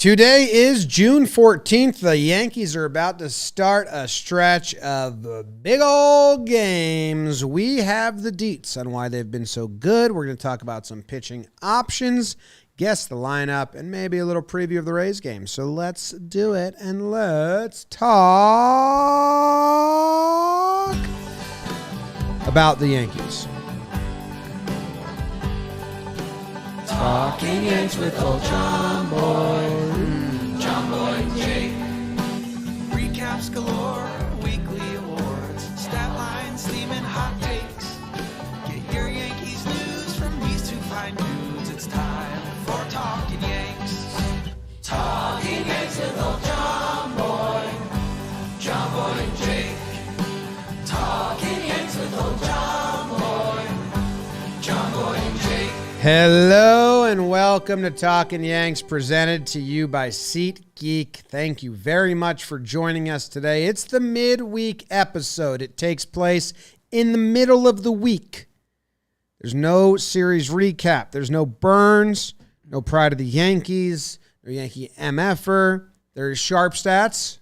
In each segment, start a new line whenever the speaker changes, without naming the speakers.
Today is June 14th. The Yankees are about to start a stretch of big old games. We have the deets on why they've been so good. We're going to talk about some pitching options, guess the lineup, and maybe a little preview of the Rays game. So let's do it, and let's talk about the Yankees.
Talking Yanks with old John Boy and Jake. Recaps galore, weekly awards, stat lines, theme and hot takes. Get your Yankees news from these two fine dudes. It's time for Talking Yanks. Talking Yanks with old John Boy and Jake. Talking Yanks with old John Boy and Jake.
Hello and welcome to Talkin' Yanks, presented to you by SeatGeek. Thank you very much for joining us today. It's the midweek episode. It takes place in the middle of the week. There's no series recap. There's no Burns, no Pride of the Yankees, no Yankee MFer. There's sharp stats.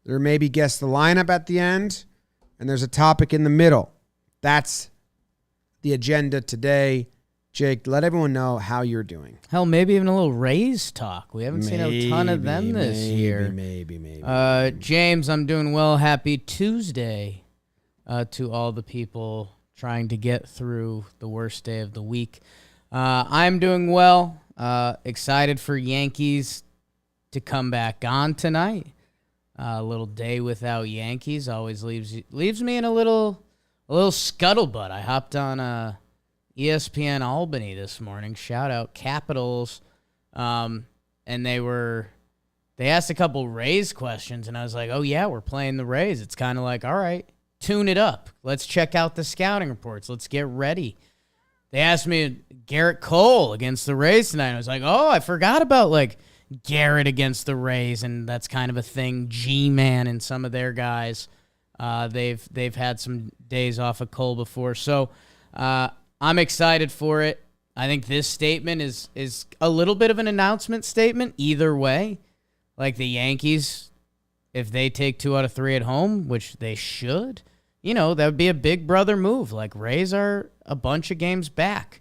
There may be guess the lineup at the end. And there's a topic in the middle. That's the agenda today. Jake, let everyone know how you're doing.
Hell, maybe even a little Rays talk. We haven't seen a ton of them this year.
Maybe.
James, I'm doing well. Happy Tuesday to all the people trying to get through the worst day of the week. I'm doing well. Excited for Yankees to come back on tonight. A little day without Yankees always leaves me in a little scuttlebutt. I hopped on ESPN Albany this morning. Shout out Capitals. And they asked a couple Rays questions, and I was like, oh yeah, we're playing the Rays. It's kind of like, all right, tune it up. Let's check out the scouting reports. Let's get ready. They asked me Garrett Cole against the Rays tonight. I was like, oh, I forgot about like Garrett against the Rays, and that's kind of a thing. G-Man and some of their guys, they've had some days off of Cole before. So, I'm excited for it. I think this statement is a little bit of an announcement statement either way. Like the Yankees, if they take 2 out of 3 at home, which they should, that would be a big brother move. Like Rays are a bunch of games back.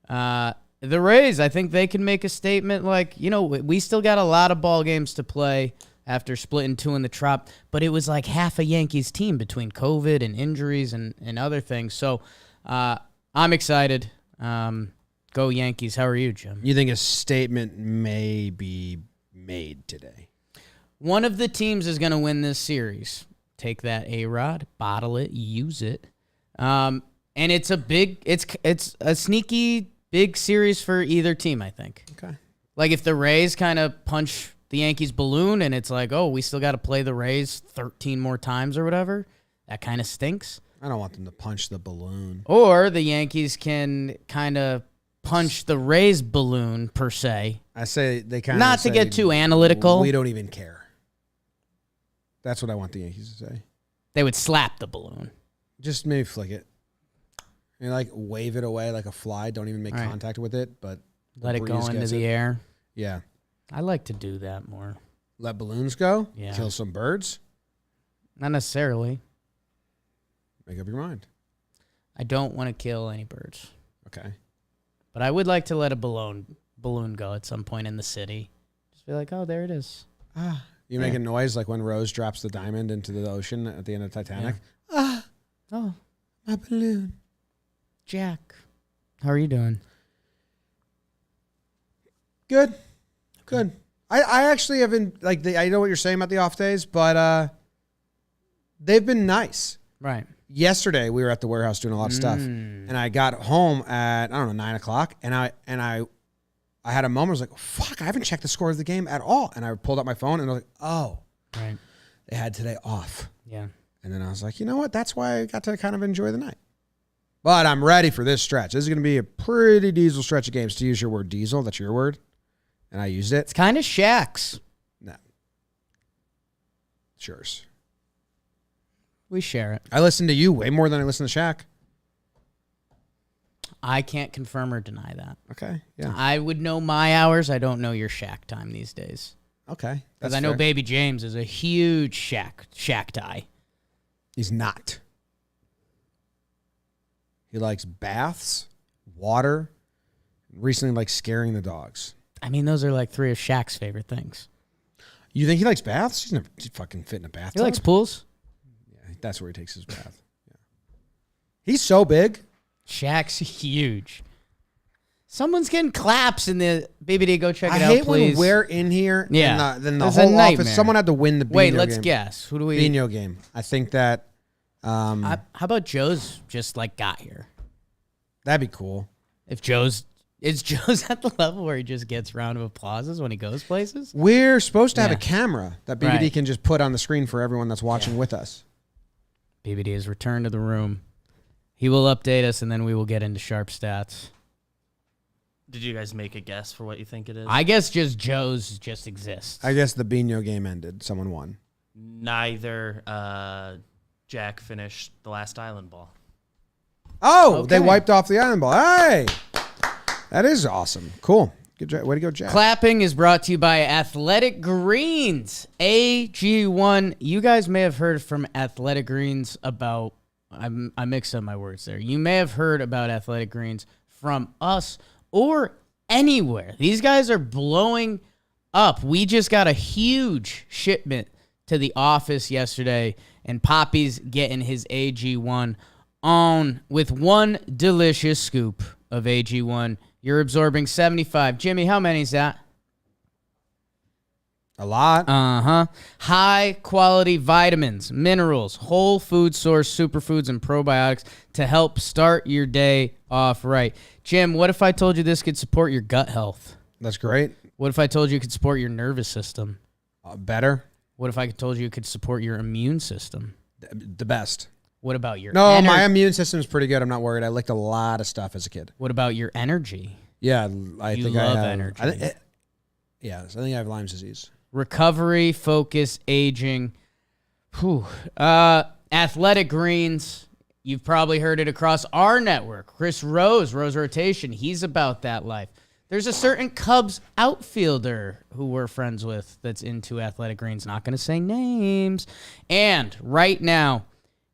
The Rays, I think they can make a statement like, we still got a lot of ball games to play after splitting 2 in the Trop, but it was like half a Yankees team between COVID and injuries and other things. So, I'm excited. Go Yankees. How are you, Jim?
You think a statement may be made today?
One of the teams is going to win this series. Take that A-Rod, bottle it, use it. And it's a sneaky big series for either team, I think.
Okay.
Like if the Rays kind of punch the Yankees balloon and it's like, oh, we still got to play the Rays 13 more times or whatever, that kind of stinks.
I don't want them to punch the balloon.
Or the Yankees can kind of punch the Rays balloon, per se.
I say they kind of
not to get too analytical.
We don't even care. That's what I want the Yankees to say.
They would slap the balloon.
Just maybe flick it. And like wave it away like a fly. Don't even make contact with it, but
let it go into the air.
Yeah.
I like to do that more.
Let balloons go?
Yeah.
Kill some birds?
Not necessarily.
Make up your mind.
I don't want to kill any birds.
Okay.
But I would like to let a balloon go at some point in the city. Just be like, oh, there it is.
You make a noise like when Rose drops the diamond into the ocean at the end of Titanic.
Yeah. Oh,
my balloon.
Jack. How are you doing?
Good. I actually haven't, I know what you're saying about the off days, but they've been nice.
Right.
Yesterday, we were at the warehouse doing a lot of stuff, and I got home at, 9 o'clock, and I had a moment, I was like, fuck, I haven't checked the score of the game at all, and I pulled up my phone, and I was like, oh,
right,
they had today off.
Yeah.
And then I was like, you know what, that's why I got to kind of enjoy the night. But I'm ready for this stretch. This is going to be a pretty diesel stretch of games, to use your word diesel, that's your word, and I used it.
It's kind of Shaq's.
No. It's yours.
We share it.
I listen to you way more than I listen to Shaq.
I can't confirm or deny that.
Okay, yeah.
I would know my hours. I don't know your Shaq time these days.
Okay.
Because I know Baby James is a huge Shaq guy.
He's not. He likes baths, water, recently likes scaring the dogs.
I mean, those are like three of Shaq's favorite things.
You think he likes baths? He's never fucking fit in a bathtub.
He likes pools.
Yeah, that's where he takes his bath. Yeah. He's so big.
Shaq's huge. Someone's getting claps in the BBD. Go check it out,
I hate
please.
when we're in here.
Yeah.
And then the
It's a
whole
nightmare.
office. Someone had to win the Beano
Wait,
game.
let's guess. Who do we?
Beano game. I think that.
How about Joe's just like got here?
That'd be cool.
If Joe's at the level where he just gets round of applauses when he goes places.
We're supposed to have a
Yeah.
camera that BBD
Right.
can just put on the screen for everyone that's watching with us.
BBD has returned to the room. He will update us, and then we will get into sharp stats.
Did you guys make a guess for what you think it is?
I guess just Joe's just exists.
I guess the Beano game ended. Someone won.
Neither Jack finished the last island ball.
Oh,
Okay.
they wiped off the island ball. Hey, that is awesome. Cool. Good job. Way to go, Jack.
Clapping is brought to you by Athletic Greens. AG1. You guys may have heard from Athletic Greens about, I mixed up my words there. You may have heard about Athletic Greens from us or anywhere. These guys are blowing up. We just got a huge shipment to the office yesterday, and Poppy's getting his AG1 on with one delicious scoop of AG1. You're absorbing 75. Jimmy, how many is that?
A lot.
High quality vitamins, minerals, whole food source superfoods, and probiotics to help start your day off right. Jim, what if I told you this could support your gut health?
That's great.
What if I told you it could support your nervous system?
Better.
What if I told you it could support your immune system?
The best.
What about your
No, my immune system's pretty good. I'm not worried. I licked a lot of stuff as a kid.
What about your energy?
Yeah, I
You
think
love
I have
energy.
I think I have Lyme's disease.
Recovery, focus, aging. Athletic Greens. You've probably heard it across our network. Chris Rose Rotation. He's about that life. There's a certain Cubs outfielder who we're friends with that's into Athletic Greens. Not going to say names. And right now,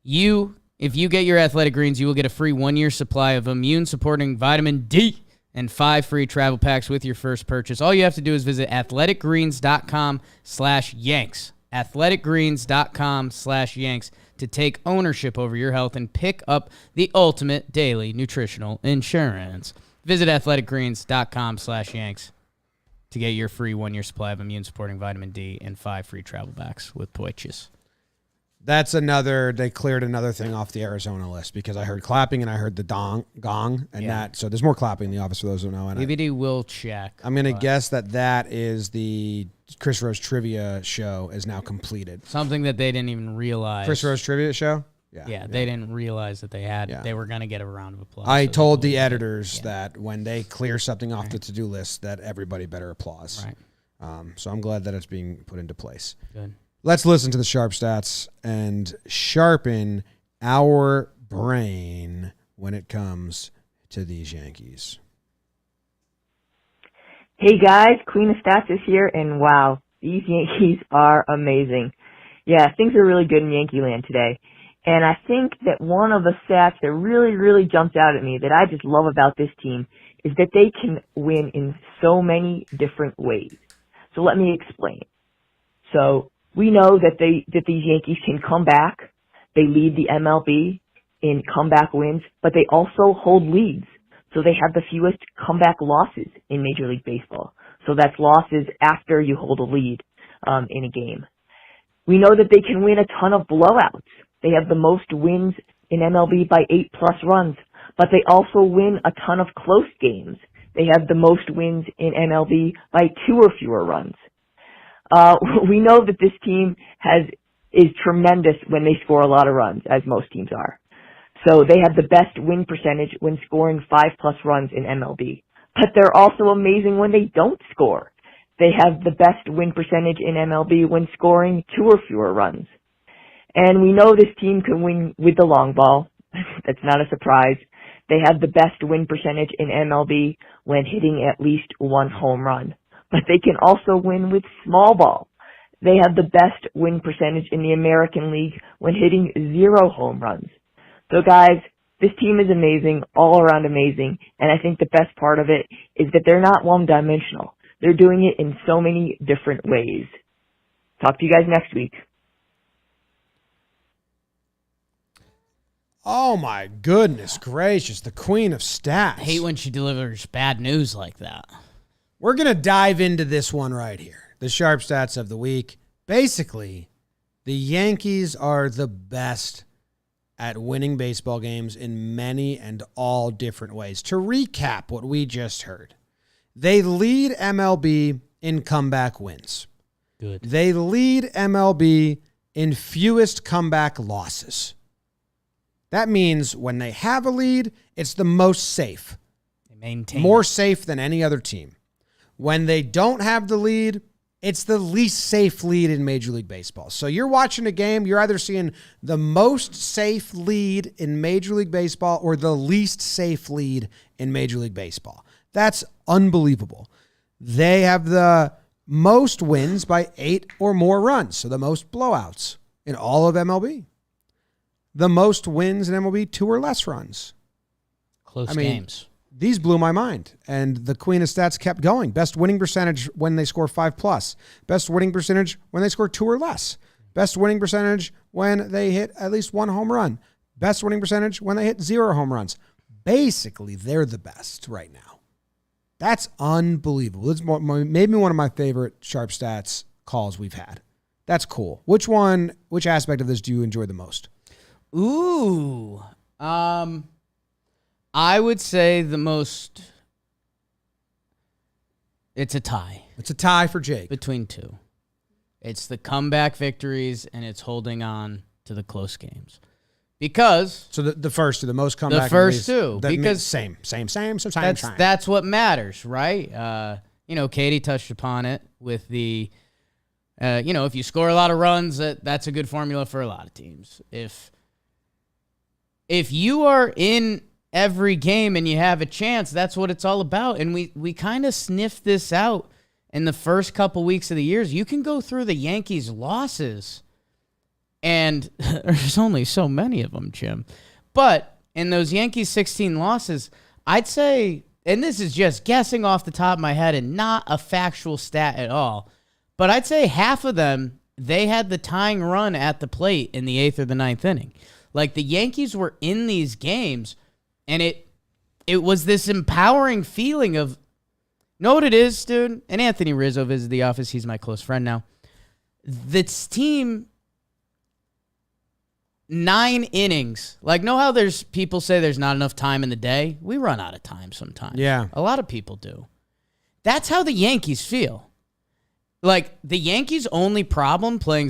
if you get your Athletic Greens, you will get a free 1-year supply of immune-supporting vitamin D and 5 free travel packs with your first purchase. All you have to do is visit athleticgreens.com/Yanks. athleticgreens.com/Yanks to take ownership over your health and pick up the ultimate daily nutritional insurance. Visit athleticgreens.com/Yanks to get your free 1-year supply of immune-supporting vitamin D and 5 free travel packs with purchase.
That's they cleared another thing off the Arizona list because I heard clapping and I heard the gong and that. So there's more clapping in the office for those who know. And
BBD will check.
I'm going to guess that is the Chris Rose trivia show is now completed.
Something that they didn't even realize.
Chris Rose trivia show?
Yeah, they didn't realize that they were going to get a round of applause.
I
So
told
they
the
believed it.
editors that when they clear something off the to-do list that everybody better applause.
Right.
So I'm glad that it's being put into place.
Good.
Let's listen to the sharp stats and sharpen our brain when it comes to these Yankees.
Hey guys, Queen of Stats is here, and wow, these Yankees are amazing. Yeah, things are really good in Yankee land today. And I think that one of the stats that really, really jumps out at me that I just love about this team is that they can win in so many different ways. So let me explain. So we know that these Yankees can come back. They lead the MLB in comeback wins, but they also hold leads. So they have the fewest comeback losses in Major League Baseball. So that's losses after you hold a lead in a game. We know that they can win a ton of blowouts. They have the most wins in MLB by 8+ runs, but they also win a ton of close games. They have the most wins in MLB by 2 or fewer runs. We know that this team is tremendous when they score a lot of runs, as most teams are. So they have the best win percentage when scoring 5+ runs in MLB. But they're also amazing when they don't score. They have the best win percentage in MLB when scoring 2 or fewer runs. And we know this team can win with the long ball. That's not a surprise. They have the best win percentage in MLB when hitting at least one home run. But they can also win with small ball. They have the best win percentage in the American League when hitting 0 home runs. So guys, this team is amazing, all around amazing, and I think the best part of it is that they're not one-dimensional. They're doing it in so many different ways. Talk to you guys next week.
Oh my goodness gracious, the queen of stats.
I hate when she delivers bad news like that.
We're going to dive into this one right here. The sharp stats of the week. Basically, the Yankees are the best at winning baseball games in many and all different ways. To recap what we just heard, they lead MLB in comeback wins.
Good.
They lead MLB in fewest comeback losses. That means when they have a lead, it's the most safe.
They maintain
More safe than any other team. When they don't have the lead, it's the least safe lead in Major League Baseball. So you're watching a game, you're either seeing the most safe lead in Major League Baseball or the least safe lead in Major League Baseball. That's unbelievable. They have the most wins by 8 or more runs, so the most blowouts in all of MLB. The most wins in MLB, 2 or less runs.
close games.
These blew my mind, and the queen of stats kept going. Best winning percentage when they score 5+. Best winning percentage when they score 2 or less. Best winning percentage when they hit at least 1 home run. Best winning percentage when they hit 0 home runs. Basically, they're the best right now. That's unbelievable. It's maybe one of my favorite sharp stats calls we've had. That's cool. Which aspect of this do you enjoy the most?
Ooh. I would say the most. It's a tie.
It's a tie for Jake.
Between two. It's the comeback victories, and it's holding on to the close games. Because
So the first two, the most comeback.
the first two, because
same.
that's what matters, right? Katie touched upon it with the, if you score a lot of runs, that's a good formula for a lot of teams. If you are in every game and you have a chance, that's what it's all about. And we kind of sniffed this out in the first couple weeks of the years. You can go through the Yankees' losses, and there's only so many of them, Jim. But in those Yankees 16 losses, I'd say, and this is just guessing off the top of my head and not a factual stat at all, but I'd say half of them, they had the tying run at the plate in the 8th or the 9th inning. Like, the Yankees were in these games, and it was this empowering feeling of, know what it is, dude? And Anthony Rizzo visited the office. He's my close friend now. This team, 9 innings. Like, know how there's people say there's not enough time in the day? We run out of time sometimes.
Yeah.
A lot of people do. That's how the Yankees feel. Like, the Yankees' only problem playing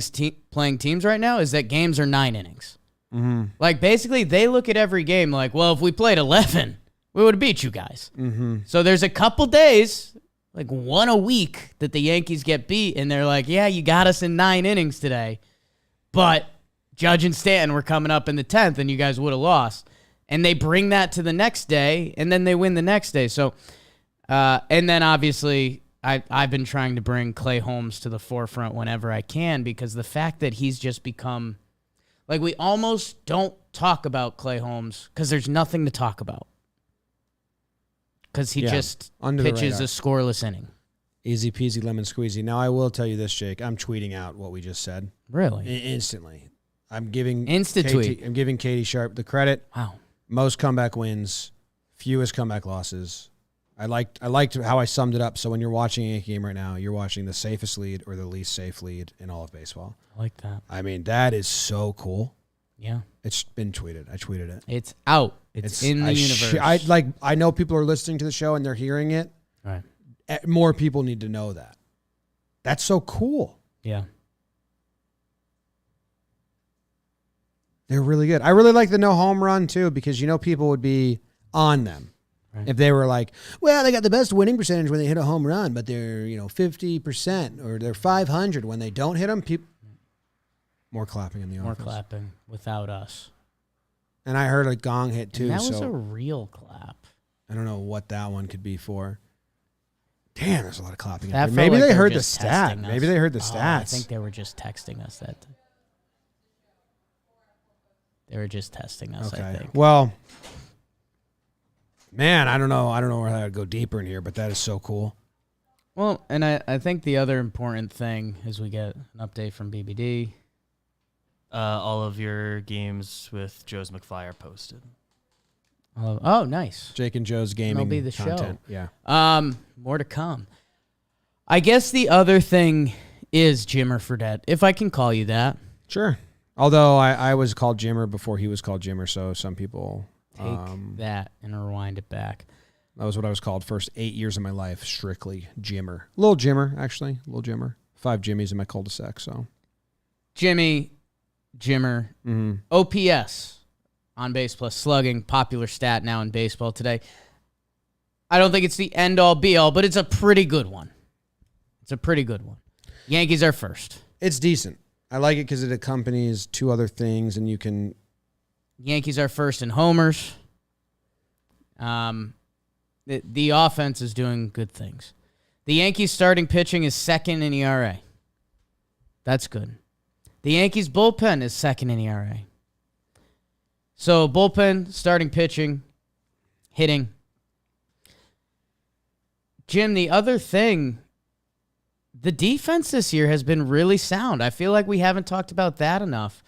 teams right now is that games are 9 innings.
Mm-hmm.
Like, basically, they look at every game like, well, if we played 11, we would have beat you guys.
Mm-hmm.
So there's a couple days, like one a week, that the Yankees get beat, and they're like, yeah, you got us in 9 innings today, but Judge and Stanton were coming up in the 10th, and you guys would have lost. And they bring that to the next day, and then they win the next day. So, and then obviously, I've been trying to bring Clay Holmes to the forefront whenever I can, because the fact that he's just become, like, we almost don't talk about Clay Holmes because there's nothing to talk about. Because he just pitches a scoreless inning.
Easy peasy lemon squeezy. Now, I will tell you this, Jake. I'm tweeting out what we just said.
Really?
Instantly. I'm giving
tweet.
I'm giving Katie Sharp the credit.
Wow.
Most comeback wins, fewest comeback losses. I liked how I summed it up. So when you're watching a Yankee game right now, you're watching the safest lead or the least safe lead in all of baseball.
I like that.
I mean, that is so cool.
Yeah.
It's been tweeted. I tweeted it.
It's out. It's in the universe.
I know people are listening to the show and they're hearing it.
Right.
More people need to know that. That's so cool.
Yeah.
They're really good. I really like the no home run too, because people would be on them. Right. If they were like, well, they got the best winning percentage when they hit a home run, but they're 50% or they're 500 when they don't hit them. More clapping in the office.
More clapping without us.
And I heard a gong hit too.
And that was
so
a real clap.
I don't know what that one could be for. Damn, there's a lot of clapping.
That felt
Maybe
like
they
were
heard the
just
stat.
testing us.
Maybe they heard the
Oh,
stats.
I think they were just texting us that. They were just testing us, I think.
Well, man, I don't know. I don't know where I would go deeper in here, but that is so cool.
Well, and I think the other important thing is we get an update from BBD.
All of your games with Joe's McFly are posted.
Oh, nice.
Jake and Joe's gaming
MLB The
content.
Show.
Yeah.
More to come. I guess the other thing is Jimmer Fredette, if I can call you that.
Sure. Although I was called Jimmer before he was called Jimmer, so some people
Take that and rewind it back.
that was what I was called first 8 years of my life, strictly Jimmer. Little Jimmer, actually. Little Jimmer. 5 Jimmies in my cul-de-sac, so.
Jimmer, OPS, on base plus slugging, popular stat now in baseball today. I don't think it's the end-all, be-all, but it's a pretty good one. It's a pretty good one. Yankees are first.
It's decent. I like it because it accompanies 2 other things, and you can...
Yankees are first in homers. The offense is doing good things. The Yankees starting pitching is second in ERA. That's good. The Yankees bullpen is second in ERA. So bullpen, starting pitching, hitting. Jim, the other thing, the defense this year has been really sound. I feel like we haven't talked about that enough.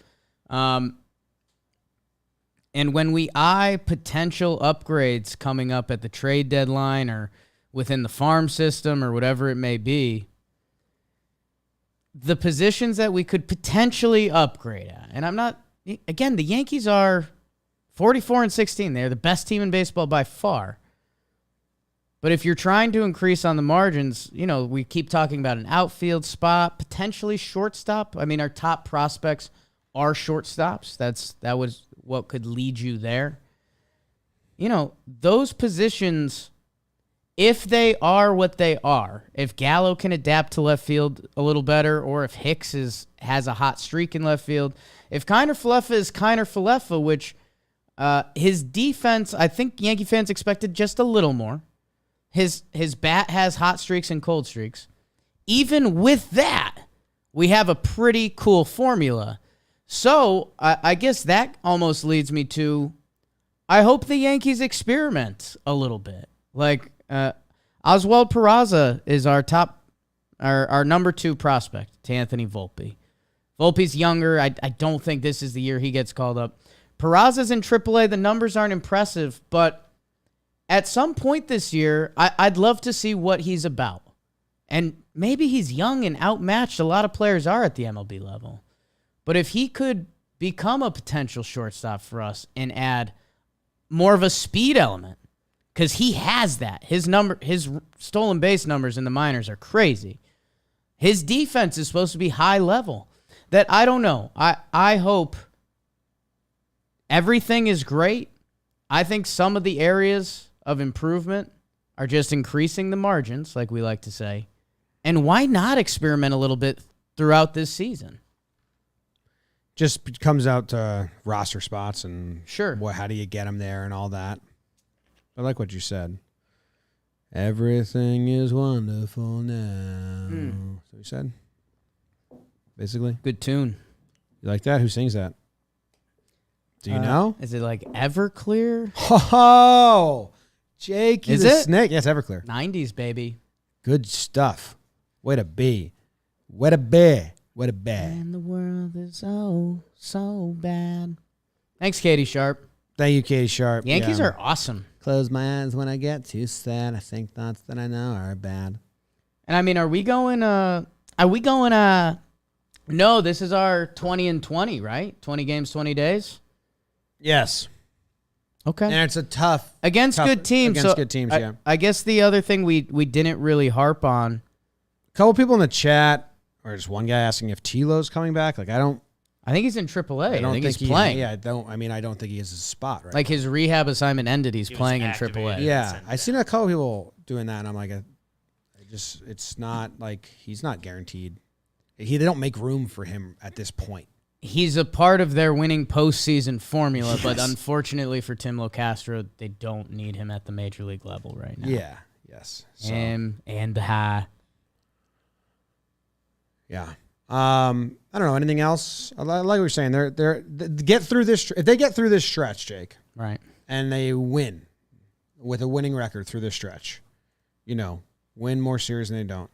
And when we eye potential upgrades coming up at the trade deadline or within the farm system or whatever it may be, the positions that we could potentially upgrade at, and I'm not, again, the Yankees are 44-16. They're the best team in baseball by far. But if you're trying to increase on the margins, you know, we keep talking about an outfield spot, potentially shortstop. I mean, our top prospects are shortstops. That was what could lead you there. You know, those positions, if they are what they are, if Gallo can adapt to left field a little better, or if Hicks has a hot streak in left field, if Kiner Falefa is Kiner Falefa, which his defense, I think Yankee fans expected just a little more. His bat has hot streaks and cold streaks. Even with that, we have a pretty cool formula. So I guess that almost leads me to, I hope the Yankees experiment a little bit. Like Oswald Peraza is our number 2 prospect to Anthony Volpe. Volpe's younger. I don't think this is the year he gets called up. Peraza's in AAA. The numbers aren't impressive, but at some point this year, I'd love to see what he's about. And maybe he's young and outmatched. A lot of players are at the MLB level. But if he could become a potential shortstop for us and add more of a speed element, because he has that. His stolen base numbers in the minors are crazy. His defense is supposed to be high level. That I don't know. I hope everything is great. I think some of the areas of improvement are just increasing the margins, like we like to say. And why not experiment a little bit throughout this season?
Just comes out to roster spots and
Sure.
how do you get them there and all that. I like what you said. Everything is wonderful now. That's what you said? Basically?
Good tune.
You like that? Who sings that? Do you know?
Is it like Everclear?
Oh, Jake,
Is
the
it?
snake. Yes, Everclear.
90s, baby.
Good stuff. Way to be. Way to be. Way to be.
And the world is so bad. Thanks, Katie Sharp.
Thank you, Katie Sharp.
Yankees
Yeah.
are awesome.
Close my eyes when I get too sad. I think thoughts that I know are bad.
And I mean, are we going, no, this is our 20-20, right? 20 games, 20 days?
Yes.
Okay.
And it's a tough.
Against good teams.
Against good teams, yeah.
I guess the other thing we didn't really harp on.
A couple people in the chat, or just one guy asking if Tilo's coming back. Like,
I think he's in AAA. I think he's
he-
playing.
Yeah, I don't think he has his spot, right?
Like his rehab assignment ended. He's
He was
playing in
activated.
AAA.
Yeah, I seen a couple people doing that, and I'm like, it's not like he's not guaranteed. They don't make room for him at this point.
he's a part of their winning postseason formula,
Yes.
but unfortunately for Tim Locastro, they don't need him at the major league level right now.
Yeah. Yes. So,
Him and the high.
yeah. I don't know anything else. I like what you're saying. They get through this. If they get through this stretch, Jake,
Right.
and they win with a winning record through this stretch, win more series than they don't.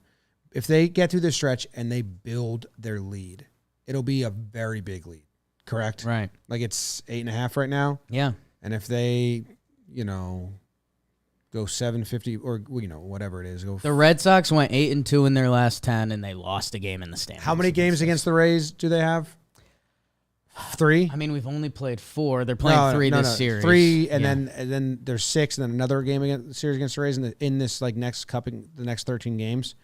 If they get through this stretch and they build their lead, it'll be a very big lead. Correct?
Right.
Like it's 8.5 right now.
Yeah.
And if they, go 750 or whatever it is,
The Red Sox went 8-2 in their last 10, and they lost a game in the standings.
How many games against the Rays do they have? 3.
I mean, we've only played 4. They're playing 3 this series.
3, and
Yeah.
then there's 6, and then another game against the series against the Rays in this next cupping, the next 13 games.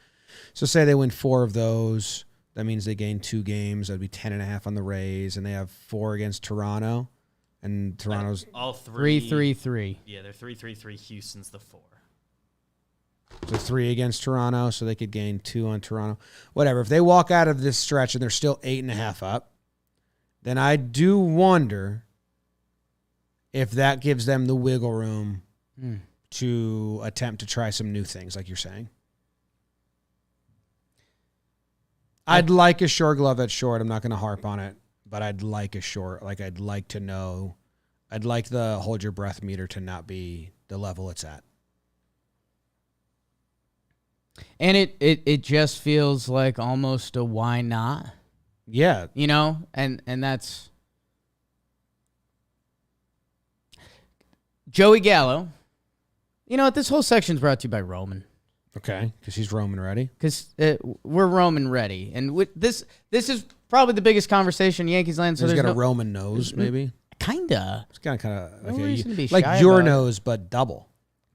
So say they win 4 of those, that means they gain 2 games. That'd be 10.5 on the Rays, and they have 4 against Toronto, and Toronto's
All 3.
3-3-3.
Yeah, they're 3-3-3. Houston's the 4.
so 3 against Toronto, so they could gain 2 on Toronto. Whatever. If they walk out of this stretch and they're still 8.5 up, then I do wonder if that gives them the wiggle room to attempt to try some new things, like you're saying. I'd like a short glove at short. I'm not going to harp on it, but I'd like a short. Like I'd like to know. I'd like the hold your breath meter to not be the level it's at.
And it just feels like almost a why not?
Yeah.
And that's Joey Gallo. You know what? This whole section's brought to you by Roman.
Okay, because he's Roman ready.
Because we're Roman ready. And this is probably the biggest conversation in Yankees land. So
He's
there's
got
no,
a Roman nose, maybe.
Kinda.
It's kind of
No
okay,
reason to be
like
shy
your
about it.
nose, but double.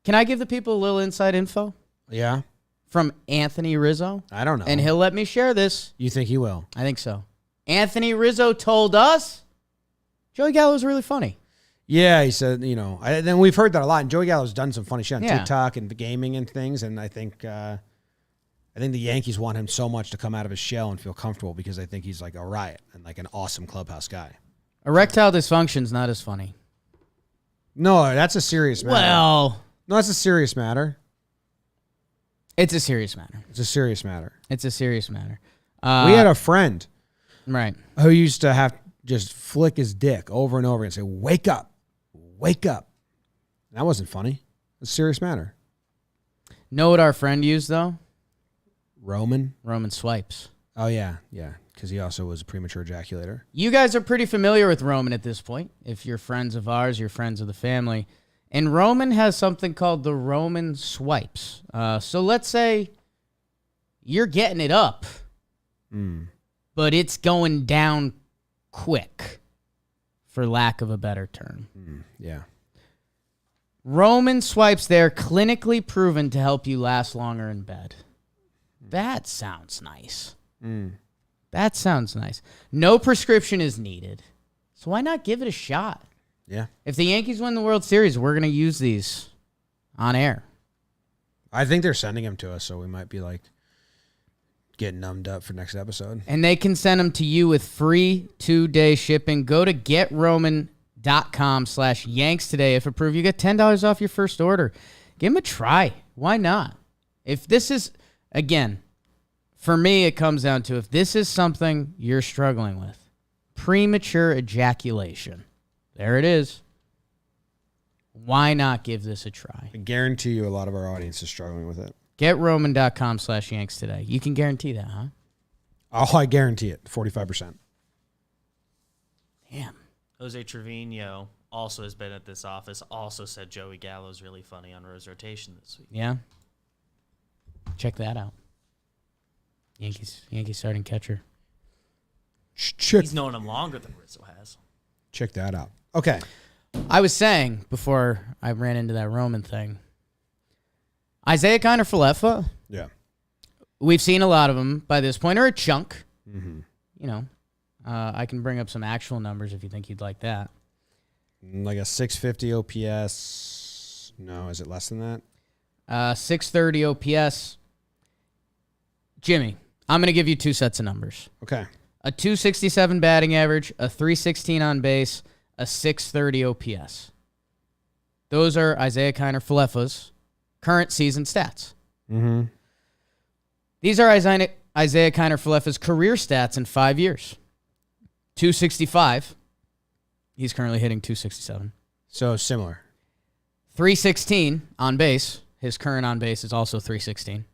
Can I give the people a little inside info
Yeah,
from Anthony Rizzo?
I don't know.
And he'll let me share this.
You think he will?
I think so. Anthony Rizzo told us Joey Gallo is really funny.
Yeah, he said. Then we've heard that a lot. And Joey Gallo's done some funny shit on
Yeah.
TikTok and gaming and things. And I think the Yankees want him so much to come out of his shell and feel comfortable because I think he's like a riot and like an awesome clubhouse guy.
Erectile dysfunction's not as funny.
No, that's a serious matter.
Well,
No, that's a serious matter.
it's a serious matter.
It's a serious matter.
It's a serious matter.
We had a friend
Right.
who used to have just flick his dick over and over and say, wake up, wake up. That wasn't funny. It's a serious matter.
Know what our friend used, though?
Roman?
Roman swipes.
Oh, yeah, because he also was a premature ejaculator.
You guys are pretty familiar with Roman at this point. If you're friends of ours, you're friends of the family. And Roman has something called the Roman swipes. So let's say you're getting it up, but it's going down quick, for lack of a better term.
Yeah.
Roman swipes there, clinically proven to help you last longer in bed. That sounds nice. That sounds nice. No prescription is needed. So why not give it a shot?
Yeah.
If the Yankees win the World Series, we're going to use these on air.
I think they're sending him to us, so we might be like getting numbed up for next episode.
And they can send them to you with free 2-day shipping. Go to GetRoman.com/Yanks today. If approved, you get $10 off your first order. Give them a try. Why not? If this is, again, for me, it comes down to if this is something you're struggling with, premature ejaculation. There it is. Why not give this a try?
I guarantee you a lot of our audience is struggling with it.
GetRoman.com/Yanks today. You can guarantee that, huh?
Oh, I guarantee it. 45%.
Damn.
Jose Trevino also has been at this office, also said Joey Gallo's really funny on Rose rotation this week.
Yeah. Check that out. Yankees starting catcher.
He's known him longer than Rizzo has.
Check that out. Okay.
I was saying before I ran into that Roman thing, Isaiah Kiner-Falefa,
Yeah.
we've seen a lot of them by this point, or a chunk. I can bring up some actual numbers if you think you'd like that.
Like a 650 OPS. No, is it less than that?
630 OPS. Jimmy, I'm going to give you 2 sets of numbers.
Okay.
a 267 batting average, a 316 on base, a 630 OPS. Those are Isaiah Kiner-Falefa's current season stats.
Mm-hmm.
These are Isaiah Kiner-Falefa's career stats in 5 years. 265. He's currently hitting 267.
So similar.
316 on base. His current on base is also 316.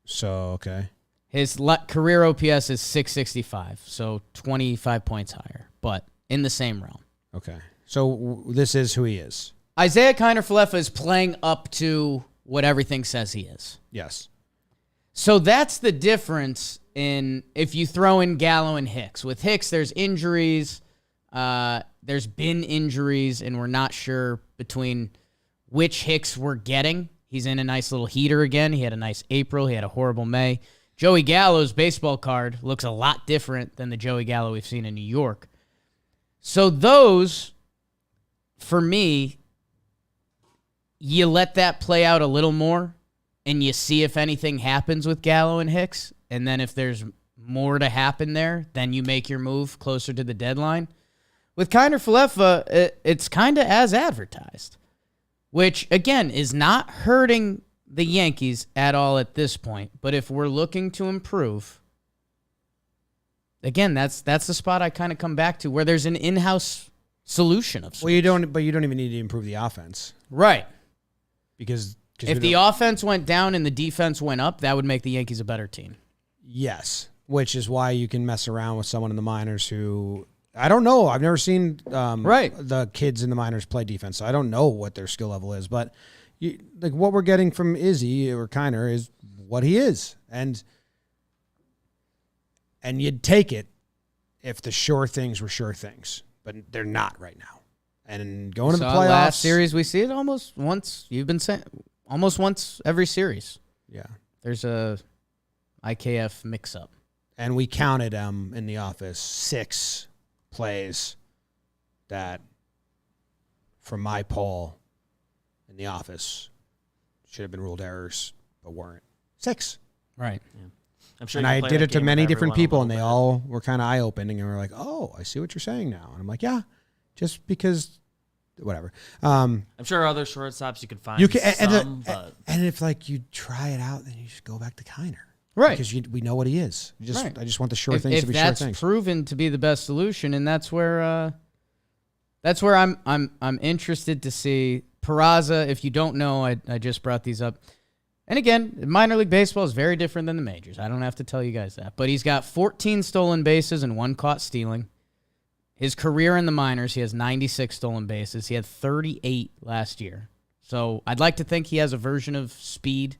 So, okay.
His career OPS is 665, so 25 points higher, but in the same realm.
Okay. So this is who he is.
Isaiah Kiner-Falefa is playing up to what everything says he is.
Yes.
So that's the difference in if you throw in Gallo and Hicks. With Hicks, there's injuries. There's been injuries, and we're not sure between which Hicks we're getting. He's in a nice little heater again. He had a nice April. He had a horrible May. Joey Gallo's baseball card looks a lot different than the Joey Gallo we've seen in New York. So those, for me, you let that play out a little more, and you see if anything happens with Gallo and Hicks, and then if there's more to happen there, then you make your move closer to the deadline. With Kiner-Falefa, it's kind of as advertised, which, again, is not hurting the Yankees at all at this point. But if we're looking to improve, again, that's the spot I kind of come back to where there's an in-house solution of sorts.
Well, you don't even need to improve the offense.
Right.
Because
if the offense went down and the defense went up, that would make the Yankees a better team.
Yes, which is why you can mess around with someone in the minors who, I don't know. I've never seen the kids in the minors play defense, so I don't know what their skill level is. But like what we're getting from Izzy or Kiner is what he is, and you'd take it if the sure things were sure things, but they're not right now. And going to the playoffs,
last series we see it almost once. You've been saying almost once every series.
Yeah,
there's a IKF mix-up,
and we counted in the office 6 plays that, from my poll in the office, should have been ruled errors, but weren't. 6.
Right.
Yeah. I'm sure.
And I did it to many different people, and they all were kind of eye-opening, and were like, "Oh, I see what you're saying now." And I'm like, "Yeah, just because, whatever."
I'm sure other shortstops you could find.
And if like you try it out, then you just go back to Kiner,
right?
Because we know what he is. I just want the sure things to be sure things.
If that's proven to be the best solution, and that's where I'm interested to see Peraza. If you don't know, I just brought these up. And again, minor league baseball is very different than the majors. I don't have to tell you guys that. But he's got 14 stolen bases and 1 caught stealing. His career in the minors, he has 96 stolen bases. He had 38 last year. So I'd like to think he has a version of speed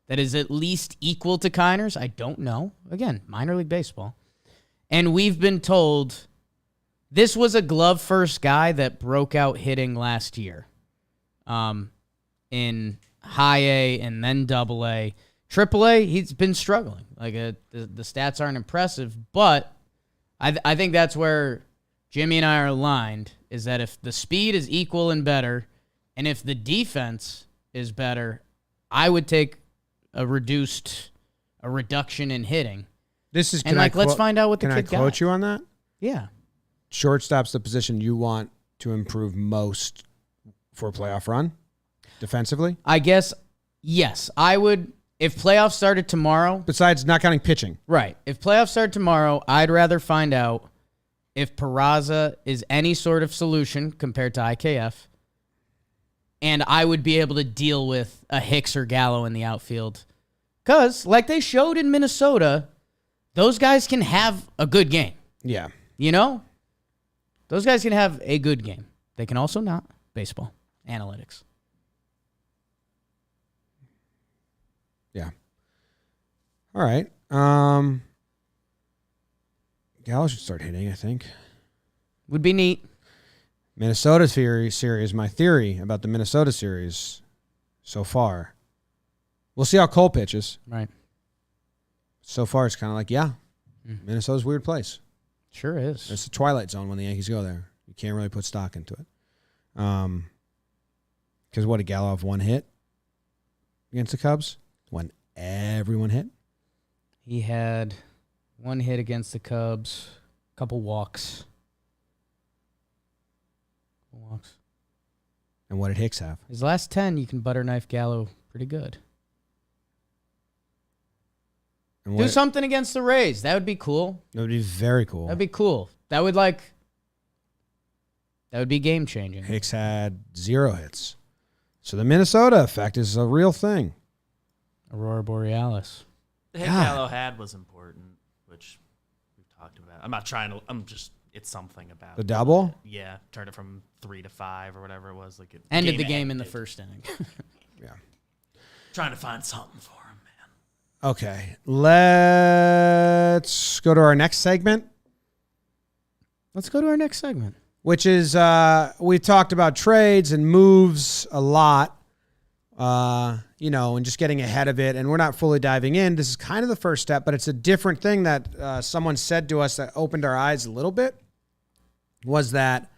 that is at least equal to Kiner's. I don't know. Again, minor league baseball. And we've been told this was a glove-first guy that broke out hitting last year in high A and then double A. Triple A, he's been struggling. Like the stats aren't impressive, but I think that's where Jimmy and I are aligned, is that if the speed is equal and better, and if the defense is better, I would take a reduction in hitting.
Let's
find out what the kid got.
Can I quote you on that?
Yeah.
Shortstop's the position you want to improve most for a playoff run, defensively?
I guess, yes. I would, if playoffs started tomorrow.
Besides not counting pitching.
Right. If playoffs started tomorrow, I'd rather find out if Peraza is any sort of solution compared to IKF, and I would be able to deal with a Hicks or Gallo in the outfield. Because, like they showed in Minnesota, those guys can have a good game.
Yeah.
You know? Those guys can have a good game. They can also not. Baseball. Analytics.
Yeah. All right. Gallo should start hitting, I think.
Would be neat.
Minnesota series, my theory about the Minnesota series so far. We'll see how Cole pitches.
Right.
So far, it's kind of like, Minnesota's a weird place.
Sure is.
It's a twilight zone when the Yankees go there. You can't really put stock into it. Because what, did Gallo have 1 hit against the Cubs? When everyone hit?
He had 1 hit against the Cubs. Couple walks.
And what did Hicks have?
His last 10, you can butter knife Gallo pretty good.
And
Do something against the Rays. That would be cool.
That would be very cool.
That'd be cool. That would be game changing.
Hicks had 0 hits. So the Minnesota effect is a real thing.
Aurora Borealis.
The hit
God.
Gallo had was important, which we've talked about. It's something about
The
it.
double?
Yeah, turn it from 3 to 5 or whatever it was. Like it
Ended the game in the
ended.
first inning.
Yeah.
Trying to find something for him, man.
Okay. Let's go to our next segment,
Let's go to our next segment.
which is we talked about trades and moves a lot, and just getting ahead of it. And we're not fully diving in. This is kind of the first step, but it's a different thing that someone said to us that opened our eyes a little bit, was that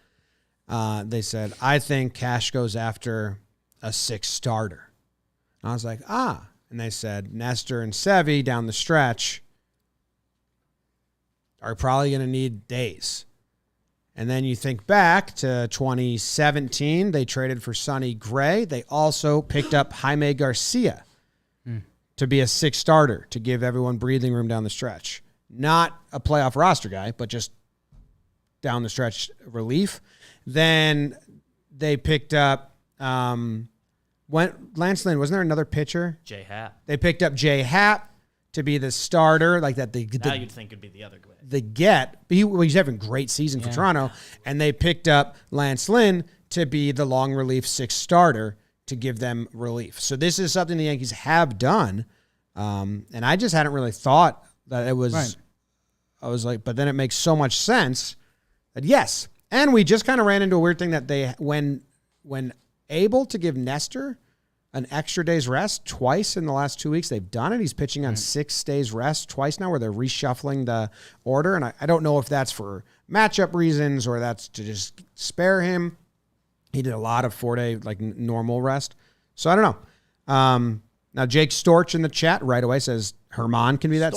they said, I think Cash goes after a 6 starter. And I was like, And they said Nestor and Sevy down the stretch are probably going to need days. And then you think back to 2017, they traded for Sonny Gray. They also picked up Jaime Garcia to be a 6 starter to give everyone breathing room down the stretch. Not a playoff roster guy, but just down the stretch relief. Then they picked up Lance Lynn. Wasn't there another pitcher?
Jay Happ.
They picked up Jay Happ to be the starter, like that.
Now you'd think it'd be the other guy.
He's having a great season for Toronto, and they picked up Lance Lynn to be the long relief 6 starter to give them relief. So this is something the Yankees have done, and I just hadn't really thought that it was.
Right.
I was like, but then it makes so much sense that yes, and we just kind of ran into a weird thing that they when able to give Nestor an extra day's rest twice in the last 2 weeks. They've done it. He's pitching on 6 days rest twice now, where they're reshuffling the order. And I don't know if that's for matchup reasons or that's to just spare him. He did a lot of 4-day normal rest. So I don't know. Now Jake Storch in the chat right away says Herman can be that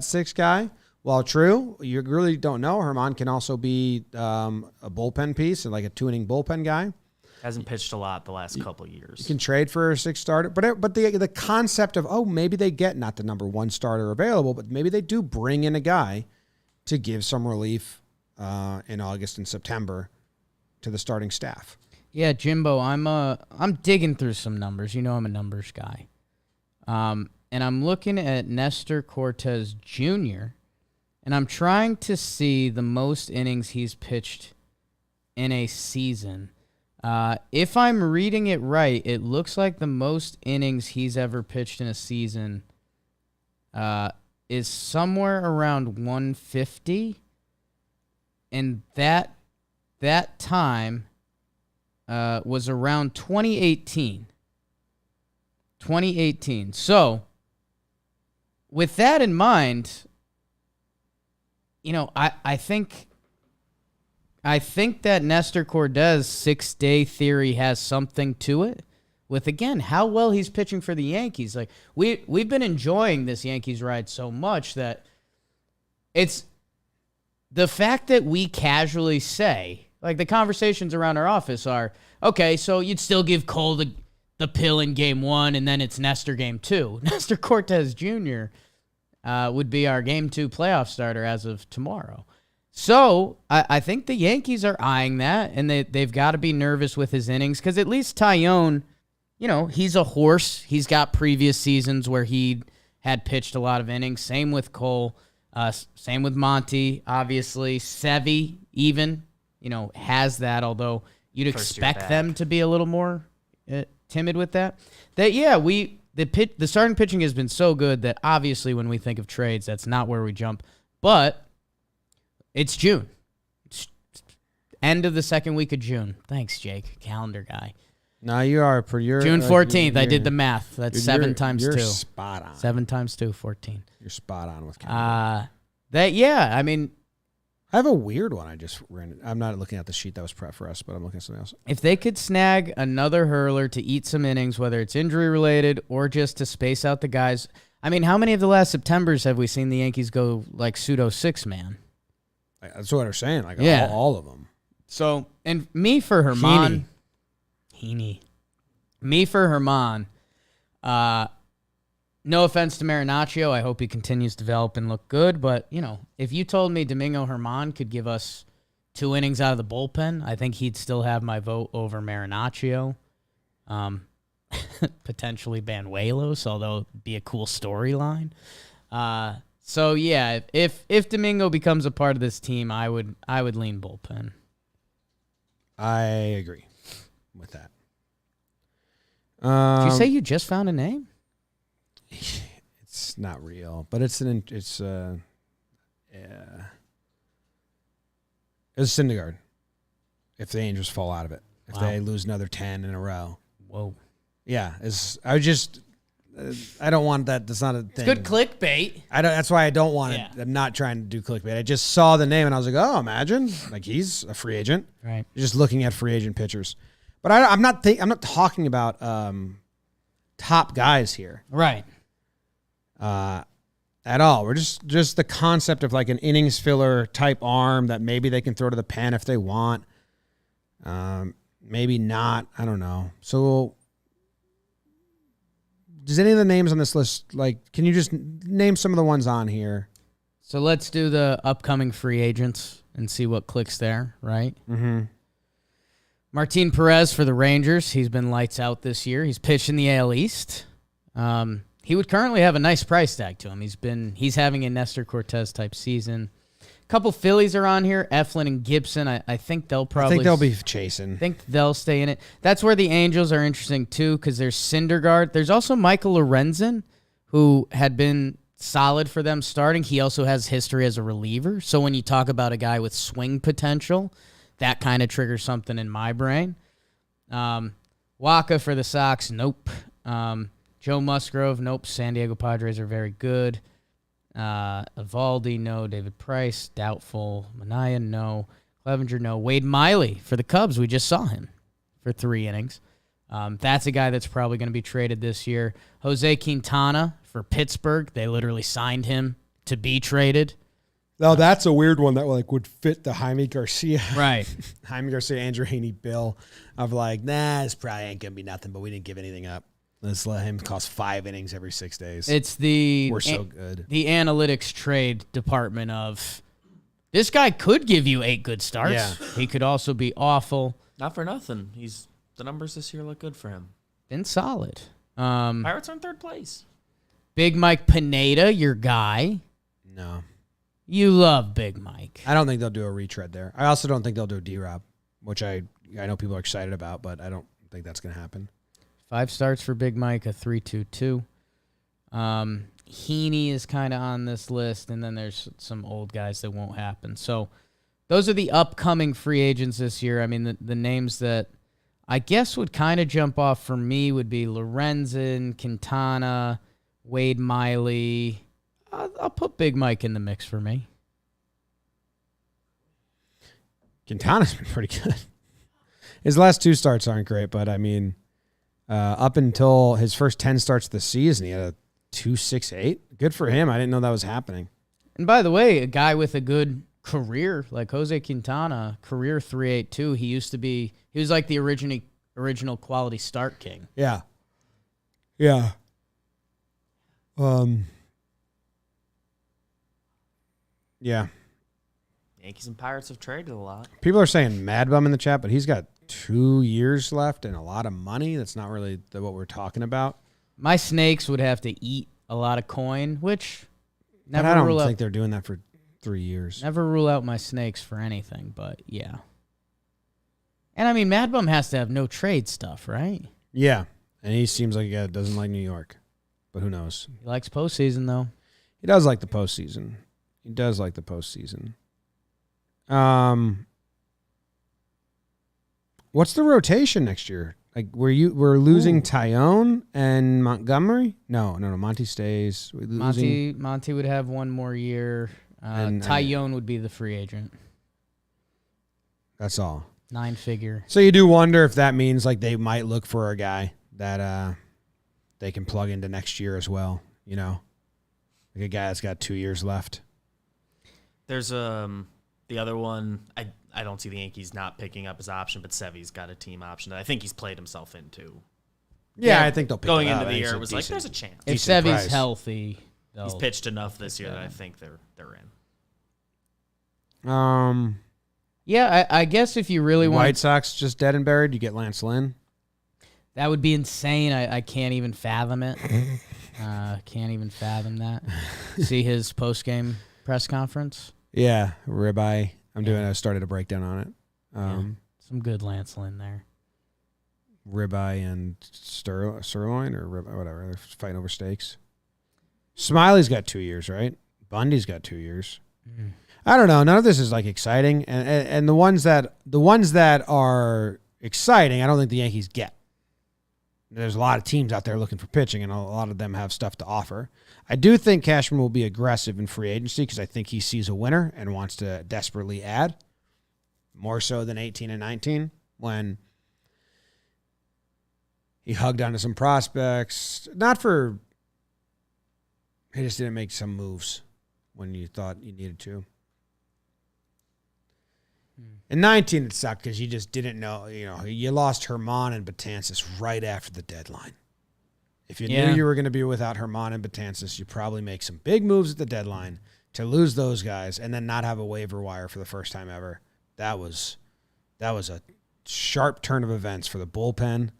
6 guy. Well, true. You really don't know. Herman can also be a bullpen piece and like a 2-inning bullpen guy.
Hasn't pitched a lot the last couple of years.
You can trade for a 6 starter, but the concept of maybe they get not the number 1 starter available, but maybe they do bring in a guy to give some relief in August and September to the starting staff.
Yeah, Jimbo, I'm digging through some numbers. I'm a numbers guy. And I'm looking at Nestor Cortez Jr., and I'm trying to see the most innings he's pitched in a season. If I'm reading it right, it looks like the most innings he's ever pitched in a season is somewhere around 150. And that time was around 2018. 2018. So, with that in mind, I think that Nestor Cortez 6-day theory has something to it. With, again, how well he's pitching for the Yankees. Like we've been enjoying this Yankees ride so much that it's the fact that we casually say, like the conversations around our office are, okay, so you'd still give Cole the pill in game 1 and then it's Nestor game 2. Nestor Cortez Jr. Would be our game 2 playoff starter as of tomorrow. So I think the Yankees are eyeing that, and they've got to be nervous with his innings because at least Taillon, he's a horse. He's got previous seasons where he had pitched a lot of innings. Same with Cole. Same with Monty, obviously. Sevy even, has that, although you'd expect them to be a little more timid with that. The starting pitching has been so good that obviously when we think of trades, that's not where we jump. But it's June. It's end of the second week of June. Thanks, Jake, calendar guy.
No, you are.
June 14th. I did the math. That's 7 times 2.
You're spot on.
7 times 2, 14.
You're spot on with calendar.
I
have a weird one. I just ran. I'm not looking at the sheet that was prepped for us, but I'm looking at something else.
If they could snag another hurler to eat some innings, whether it's injury related or just to space out the guys, how many of the last Septembers have we seen the Yankees go like pseudo 6-man?
That's what they're saying. Like
Yeah.
all of them.
So, and me for Herman. Heaney. Me for Herman. No offense to Marinaccio. I hope he continues to develop and look good. But, if you told me Domingo Herman could give us 2 innings out of the bullpen, I think he'd still have my vote over Marinaccio. Potentially Banuelos, although it'd be a cool storyline. So, yeah, if Domingo becomes a part of this team, I would lean bullpen.
I agree with that.
Did you say you just found a name?
It's not real, but it's Syndergaard. If the Angels fall out of it, if they lose another 10 in a row.
Whoa.
Yeah, I don't want that. That's not a thing.
It's good clickbait.
That's why I don't want it. I'm not trying to do clickbait. I just saw the name and I was like, oh, imagine like he's a free agent.
Right.
Just looking at free agent pitchers, but I'm not talking about top guys here.
Right.
At all. We're just the concept of like an innings filler type arm that maybe they can throw to the pen if they want. Maybe not. I don't know. So does any of the names on this list, like, can you just name some of the ones on here?
So let's do the upcoming free agents and see what clicks there, right?
Mm-hmm.
Martin Perez for the Rangers. He's been lights out this year. He's pitched in the AL East. He would currently have a nice price tag to him. He's having a Nestor Cortez type season. A couple Phillies are on here, Eflin and Gibson. I think they'll probably.
I think they'll be chasing.
I think they'll stay in it. That's where the Angels are interesting too, because there's Syndergaard. There's also Michael Lorenzen, who had been solid for them starting. He also has history as a reliever. So when you talk about a guy with swing potential, that kind of triggers something in my brain. Waka for the Sox, nope. Joe Musgrove, nope. San Diego Padres are very good. Evaldi, no. David Price, doubtful. Manaea, no. Clevenger, no. Wade Miley for the Cubs, we just saw him for 3 innings. That's a guy that's probably going to be traded this year. Jose Quintana for Pittsburgh, they literally signed him to be traded.
No, that's a weird one that would fit the Jaime Garcia.
Right.
Jaime Garcia, Andrew Heaney bill of like, nah, this probably ain't going to be nothing, but we didn't give anything up. Let's let him cost 5 innings every 6 days.
We're
so good.
The analytics trade department of this guy could give you 8 good starts.
Yeah.
He could also be awful.
Not for nothing. The numbers this year look good for him.
Been solid.
Pirates are in 3rd place.
Big Mike Pineda, your guy.
No.
You love Big Mike.
I don't think they'll do a retread there. I also don't think they'll do a D-Rob, which I know people are excited about, but I don't think that's going to happen.
5 starts for Big Mike, a 3.22. Heaney is kind of on this list, and then there's some old guys that won't happen. So those are the upcoming free agents this year. I mean, the names that I guess would kind of jump off for me would be Lorenzen, Quintana, Wade Miley. I'll put Big Mike in the mix for me.
Quintana's been pretty good. His last 2 starts aren't great, but I mean, up until his first 10 starts of the season, he had a 2.68. Good for him. I didn't know that was happening.
And by the way, a guy with a good career like Jose Quintana, career 3.82. He was like the original quality start king.
Yeah. Yeah. Yeah.
Yankees and Pirates have traded a lot.
People are saying Mad Bum in the chat, but he's got 2 years left and a lot of money. That's not really what we're talking about.
My Snakes would have to eat a lot of coin, which
I don't think they're doing that for 3 years.
Never rule out my Snakes for anything, but yeah. And I mean, Mad Bum has to have no trade stuff, right?
Yeah, and he seems like a guy that doesn't like New York, but who knows?
He likes postseason, though.
He does like the postseason. What's the rotation next year? Like, we're losing Tyone and Montgomery? No. Monty stays.
Monty would have 1 more year. Tyone would be the free agent.
That's all.
9-figure.
So you do wonder if that means like they might look for a guy that they can plug into next year as well. You know, like a guy that's got 2 years left.
There's The other one, I don't see the Yankees not picking up his option, but Sevy's got a team option that I think he's played himself into.
Yeah, I think they'll pick
Going
it up.
into
I
the
think
year,
it's
it was like, there's a chance.
If
decent
Sevy's
price.
healthy,
He's pitched enough this year that I think they're in.
Yeah, I guess if you really
White
want,
Sox just dead and buried. You get Lance Lynn.
that would be insane. I can't even fathom it. Can't even fathom that. See his post-game press conference?
Yeah, ribeye. I started a breakdown on it.
Some good Lance Lynn there.
Ribeye and sirloin or whatever. They're fighting over steaks. Smiley's got 2 years, right? Bundy's got 2 years. I don't know. None of this is like exciting, and the ones that are exciting, I don't think the Yankees get. There's a lot of teams out there looking for pitching, and a lot of them have stuff to offer. I do think Cashman will be aggressive in free agency because I think he sees a winner and wants to desperately add, more so than 18 and 19 when he hugged onto some prospects. He just didn't make some moves when you thought you needed to. In 19, it sucked because you just didn't know. You lost Herman and Betances right after the deadline. If you knew you were going to be without Herman and Betances, you probably make some big moves at the deadline to lose those guys and then not have a waiver wire for the first time ever. That was a sharp turn of events for the bullpen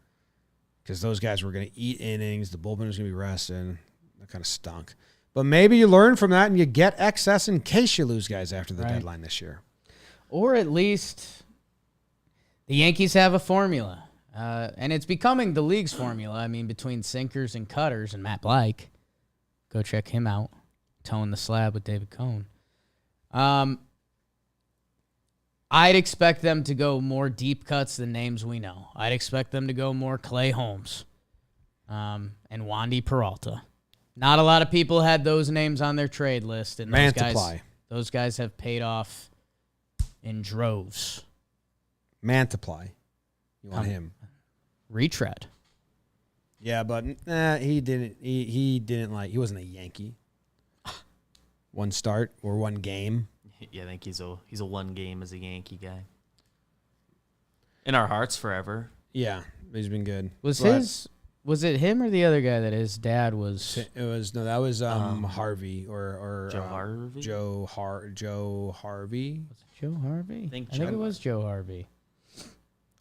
because those guys were going to eat innings. The bullpen was going to be rested. That kind of stunk. But maybe you learn from that and you get excess in case you lose guys after the deadline this year.
Or at least the Yankees have a formula. And it's becoming the league's formula. I mean, between sinkers and cutters and Matt Blake. Go check him out. Towing the slab with David Cohn. I'd expect them to go more deep cuts than names we know. I'd expect them to go more Clay Holmes and Wandy Peralta. Not a lot of people had those names on their trade list. And those guys have paid off in droves.
Mantiply. You want him.
Retread.
Yeah, but he didn't. He wasn't a Yankee. One start or one game.
Yeah, I think he's a one game as a Yankee guy. In our hearts forever.
Yeah, he's been good.
Was it him or the other guy that his dad was?
That was Harvey or
Joe Harvey.
Joe Harvey.
Was it Joe Harvey?
I think
it was Joe Harvey.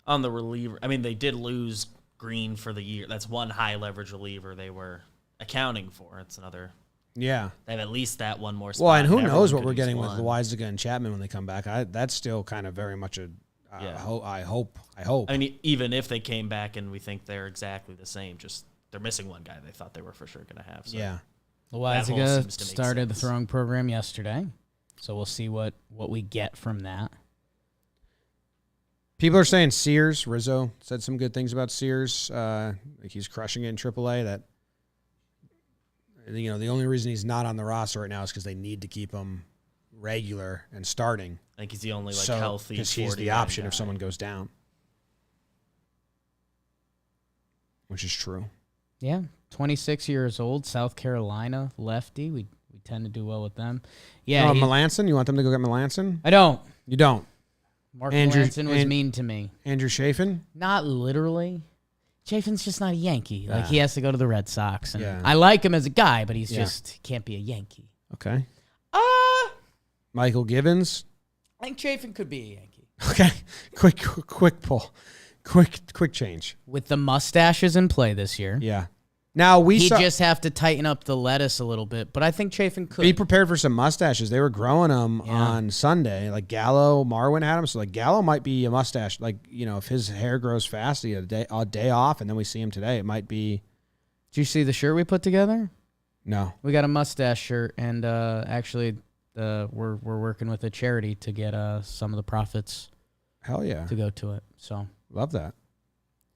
On the reliever, I mean, they did lose Green for the year. That's one high leverage reliever they were accounting for. It's another.
Yeah,
they have at least that one more spot.
Well, and who knows what we're getting with Loaizaga and Chapman when they come back? That's still kind of very much a. I hope.
I mean, even if they came back and we think they're exactly the same, just they're missing one guy they thought they were for sure going to have. So
yeah,
Loaizaga started the throwing program yesterday, so we'll see what we get from that.
People are saying Sears. Rizzo said some good things about Sears. Like he's crushing it in AAA. That the only reason he's not on the roster right now is because they need to keep him regular and starting.
I think he's the only healthy
because he's the option if someone goes down, which is true.
Yeah, 26 years old, South Carolina lefty. We tend to do well with them. Yeah,
Melanson. You want them to go get Melanson?
I don't.
You don't.
Mark Melanson was mean to me.
Andrew Chafin?
Not literally. Chafin's just not a Yankee. Like he has to go to the Red Sox. And
yeah.
I like him as a guy, but he's just can't be a Yankee.
Okay. Michael Givens?
I think Chafin could be a Yankee.
Okay. Quick pull. Quick change.
With the mustaches in play this year.
Yeah. Now
he'd just have to tighten up the lettuce a little bit, but I think Chafin could.
Be prepared for some mustaches. They were growing them on Sunday. Like Gallo, Marwin had them, so like Gallo might be a mustache. Like if his hair grows fast, he had a day off, and then we see him today. It might be.
Did you see the shirt we put together?
No.
We got a mustache shirt, and actually, we're working with a charity to get some of the profits.
Hell yeah.
To go to it. So
love that.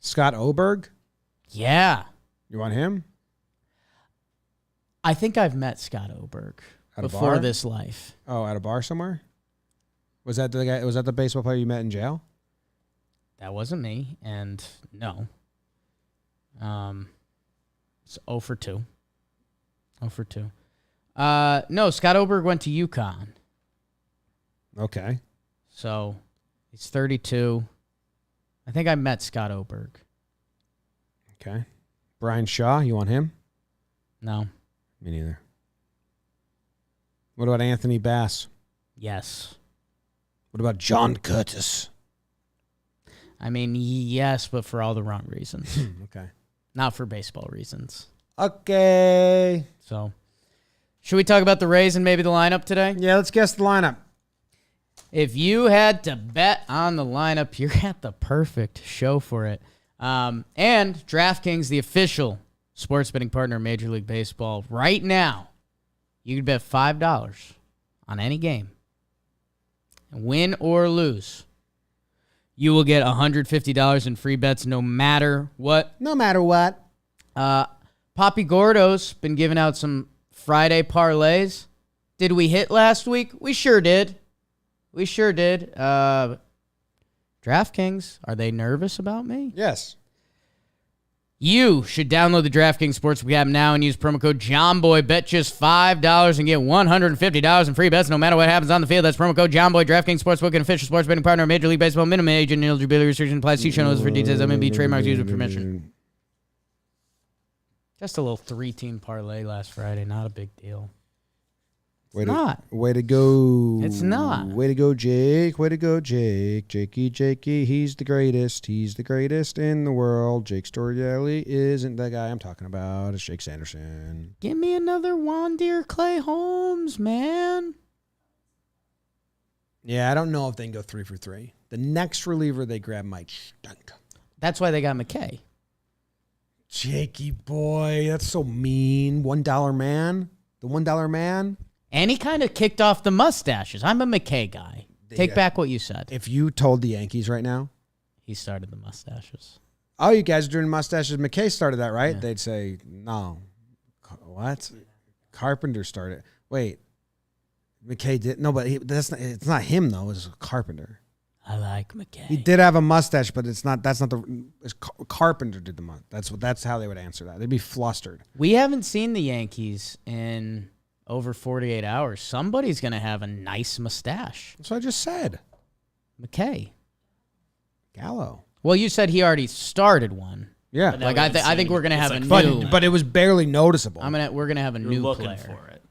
Scott Oberg.
Yeah.
You want him?
I think I've met Scott Oberg before this life.
Oh, at a bar somewhere? Was that the guy? Was that the baseball player you met in jail?
That wasn't me, and no. It's 0 for 2. 0 for 2. No, Scott Oberg went to UConn.
Okay.
So he's 32. I think I met Scott Oberg.
Okay. Brian Shaw, you want him?
No.
Me neither. What about Anthony Bass?
Yes.
What about John Curtis?
I mean, yes, but for all the wrong reasons.
Okay.
Not for baseball reasons.
Okay.
So, should we talk about the Rays and maybe the lineup today?
Yeah, let's guess the lineup.
If you had to bet on the lineup, you're at the perfect show for it. And DraftKings, the official sports betting partner of Major League Baseball, right now, you can bet $5 on any game. Win or lose, you will get $150 in free bets no matter what.
No matter what.
Poppy Gordo's been giving out some Friday parlays. Did we hit last week? We sure did. DraftKings, are they nervous about me?
Yes.
You should download the DraftKings Sportsbook app now and use promo code JOHNBOY. Bet just $5 and get $150 in free bets no matter what happens on the field. That's promo code JOHNBOY. DraftKings Sportsbook, an official sports betting partner of Major League Baseball. Minimum age and eligibility restrictions apply. See show notes for details. MLB trademarks used with permission. Just a little 3-team parlay last Friday. Not a big deal. Way
to go.
It's not.
Way to go, Jake. Way to go, Jake. Jakey. He's the greatest. He's the greatest in the world. Jake Storielli isn't the guy I'm talking about. It's Jake Sanderson.
Give me another Wandier Clay Holmes, man.
Yeah, I don't know if they can go 3 for 3. The next reliever they grab might stink.
That's why they got McKay.
Jakey boy, that's so mean. $1 man. The $1 man.
And he kind of kicked off the mustaches. I'm a McKay guy. Take back what you said.
If you told the Yankees right now,
he started the mustaches.
Oh, you guys are doing mustaches. McKay started that, right?
Yeah.
They'd say, no. What? Carpenter started. Wait. McKay did. No, but it's not him, though. It's Carpenter.
I like McKay.
He did have a mustache, but that's not Carpenter did the mustache. That's how they would answer that. They'd be flustered.
We haven't seen the Yankees in over 48 hours. Somebody's going to have a nice mustache.
That's what I just said.
McKay.
Gallo.
Well, you said he already started one.
Yeah.
Like I think we're going to have a new.
But it was barely noticeable.
We're going to have a new
looking
player.
for it.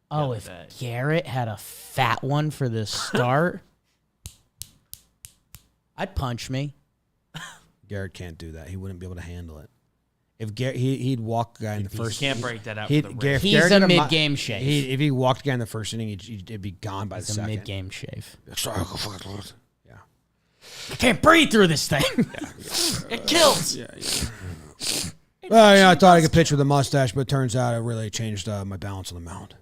Oh, if Garrett had a fat one for this start, I'd punch me.
Garrett can't do that. He wouldn't be able to handle it. If Garrett, he'd walk a guy in the first.
You can't break that out. For the Rays.
He's a mid-game shave.
If he walked a guy in the first inning, it'd be gone by the second.
He's a mid-game shave.
Yeah.
I can't breathe through this thing.
It kills.
Well, I thought I could pitch with a mustache, but it turns out it really changed my balance on the mound.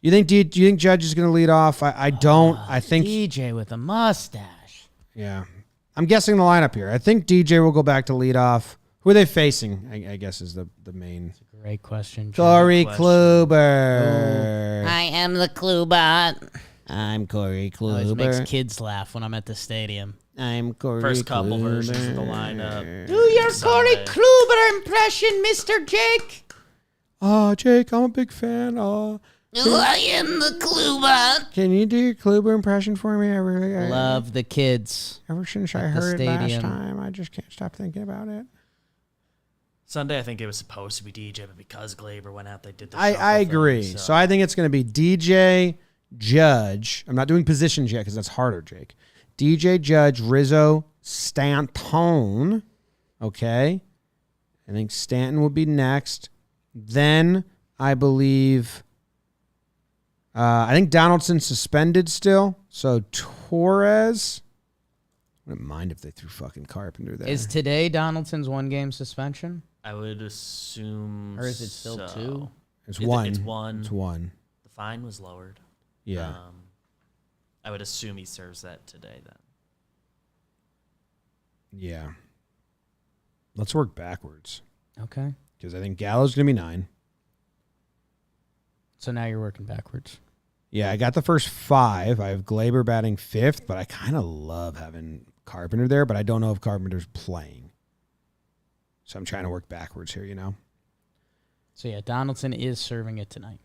Do you think Judge is going to lead off? I don't. I think
DJ with a mustache.
Yeah. I'm guessing the lineup here. I think DJ will go back to lead off. Who are they facing? I guess is the main.
That's a great question.
Corey Kluber.
I am the Klubot.
I'm Corey Kluber.
Always makes kids laugh when I'm at the stadium.
I'm Corey
First couple
Kluber.
versions of the lineup.
Do your Corey Kluber impression, Mr. Jake.
Oh, Jake, I'm a big fan.
I am the Klubot.
Can you do your Kluber impression for me? I
Love the kids.
Ever since I
at the
heard it last
stadium.
time, I just can't stop thinking about it.
Sunday, I think it was supposed to be DJ, but because Glaber went out, they did the
I
shuffle
agree.
thing,
So I think it's going to be DJ, Judge. I'm not doing positions yet because that's harder, Jake. DJ, Judge, Rizzo, Stanton. Okay. I think Stanton would be next. Then I believe... I think Donaldson's suspended still. So Torres. I wouldn't mind if they threw fucking Carpenter there.
Is today Donaldson's 1-game suspension?
I would assume.
Or is it still 2?
It's one.
It's one.
It's one.
The fine was lowered.
Yeah.
I would assume he serves that today then.
Yeah. Let's work backwards.
Okay.
Because I think Gallo's going to be 9.
So now you're working backwards.
Yeah, I got the first 5. I have Glaber batting 5th, but I kind of love having Carpenter there, but I don't know if Carpenter's playing. So I'm trying to work backwards here, you know?
So yeah, Donaldson is serving it tonight.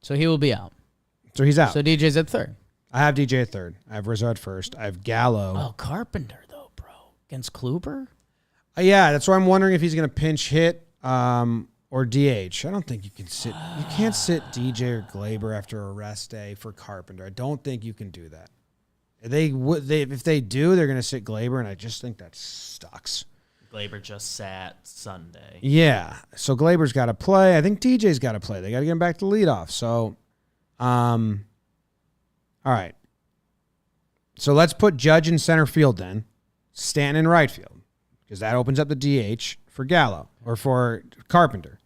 So he will be out.
So he's out.
So DJ's at third.
I have DJ at third. I have Rizzo at first. I have Gallo.
Oh, Carpenter, though, bro. Against Kluber?
Yeah, that's why I'm wondering if he's going to pinch hit or DH. I don't think you can sit. You can't sit DJ or Glaber after a rest day for Carpenter. I don't think you can do that. If they do, they're going to sit Glaber, and I just think that sucks.
Glaber just sat Sunday.
Yeah, so Glaber's got to play. I think DJ's got to play. They got to get him back to leadoff. So, all right. So let's put Judge in center field then. Stanton in right field, because that opens up the DH for Gallo or for Carpenter.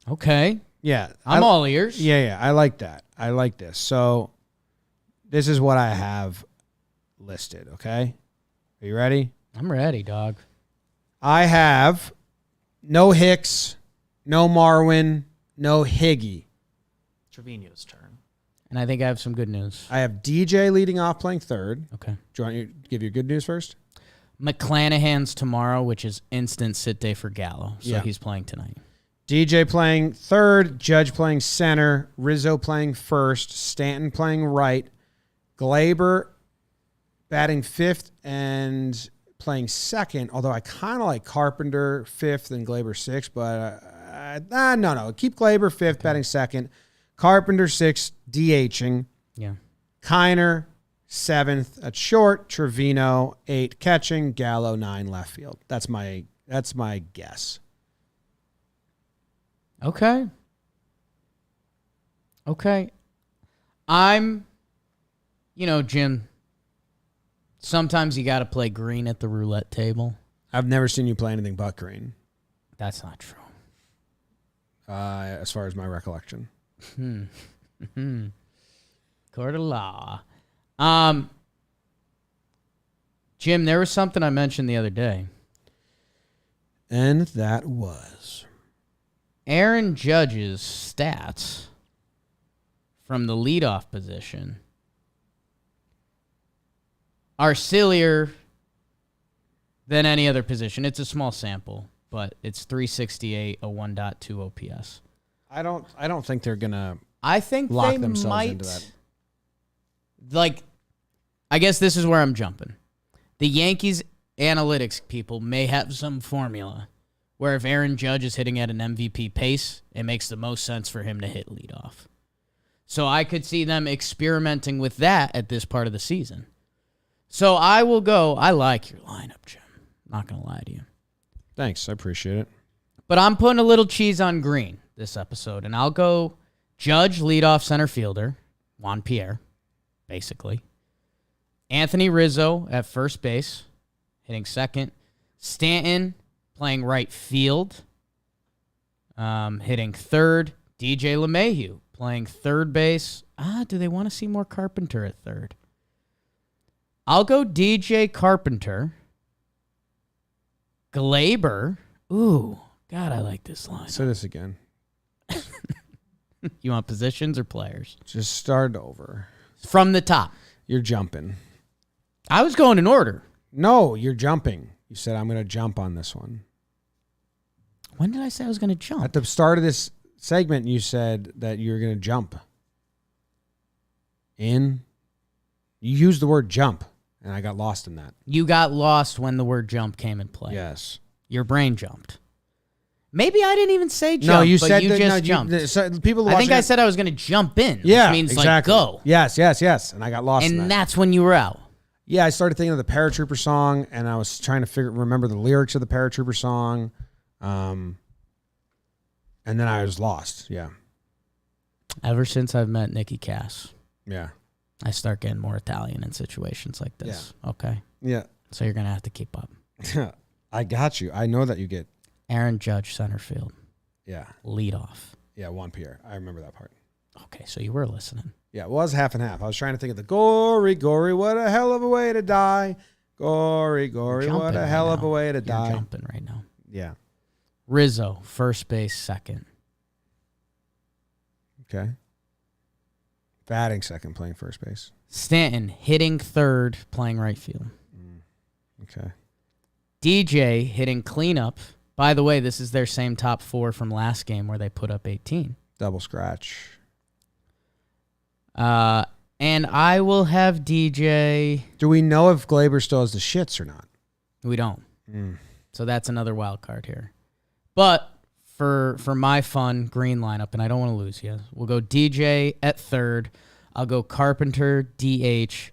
Okay.
Yeah.
I'm all ears.
Yeah, I like that. I like this. So this is what I have listed, okay? Are you ready?
I'm ready, dog.
I have no Hicks, no Marwin, no Higgy.
Trevino's turn.
And I think I have some good news.
I have DJ leading off playing third.
Okay.
Do you want me to give your good news first?
McClanahan's tomorrow, which is instant sit day for Gallo. So
Yeah.
he's playing tonight.
DJ playing third, Judge playing center, Rizzo playing first, Stanton playing right, Glaber batting fifth and playing second, although I kind of like Carpenter fifth and Glaber sixth, but no. Keep Glaber fifth, batting second, Carpenter sixth, DHing,
Yeah.
Kiner seventh at short, Trevino 8 catching, Gallo 9 left field. That's my guess.
Okay. Jim, sometimes you got to play green at the roulette table.
I've never seen you play anything but green,
That's not true.
as far as my recollection.
Court of law. Jim, there was something I mentioned the other day.
And that was
Aaron Judge's stats from the leadoff position are sillier than any other position. It's a small sample, but it's 368, a 1.2 OPS.
I don't think they're gonna
I think
lock
they
themselves
might,
into that.
I guess this is where I'm jumping. The Yankees analytics people may have some formula where if Aaron Judge is hitting at an MVP pace, it makes the most sense for him to hit leadoff. So I could see them experimenting with that at this part of the season. So I will go. I like your lineup, Jim. Not going to lie to you.
Thanks, I appreciate it.
But I'm putting a little cheese on green this episode, and I'll go Judge leadoff center fielder, Juan Pierre, basically. Anthony Rizzo at first base, hitting second. Stanton playing right field, hitting third. DJ LeMahieu playing third base. Do they want to see more Carpenter at third? I'll go DJ Carpenter. Glaber. Ooh, God, I like this line.
Say this again.
You want positions or players?
Just start over.
From the top.
You're jumping.
I was going in order.
No, you're jumping. You said I'm going to jump on this one.
When did I say I was going to jump?
At the start of this segment, you said that you were going to jump. You used the word jump, and I got lost in that.
You got lost when the word jump came in play.
Yes.
Your brain jumped. Maybe I didn't even say jump,
No, you
but
said
you
that,
just
no,
jumped.
People
I think
watching
I
it-
said I was going to jump in,
yeah,
which means
exactly.
like go.
Yes, and I got lost in that.
And that's when you were out.
Yeah, I started thinking of the Paratrooper song, and I was trying to remember the lyrics of the Paratrooper song, and then I was lost. Yeah,
Ever since I've met Nikki Cass,
yeah,
I start getting more Italian in situations like this. Okay.
yeah.
So you're going to have to keep up.
I got you. I know that you get.
Aaron Judge, center field,
Yeah,
lead off.
yeah. Juan Pierre. I remember that part.
Okay, so you were listening.
Yeah, it was half and half. I was trying to think of the gory, what a hell of a way to die. Gory,
You're
what
jumping
a
right
hell of
now.
a way to
You're
die.
jumping right now.
Yeah.
Rizzo, first base, second.
Okay. Batting second, playing first base.
Stanton, hitting third, playing right field.
Okay.
DJ, hitting cleanup. By the way, this is their same top four from last game where they put up 18.
Double scratch.
And I will have DJ.
Do we know if Glaber still has the shits or not?
We don't. So that's another wild card here. But for my fun green lineup, and I don't want to lose yet, we'll go DJ at third. I'll go Carpenter, DH.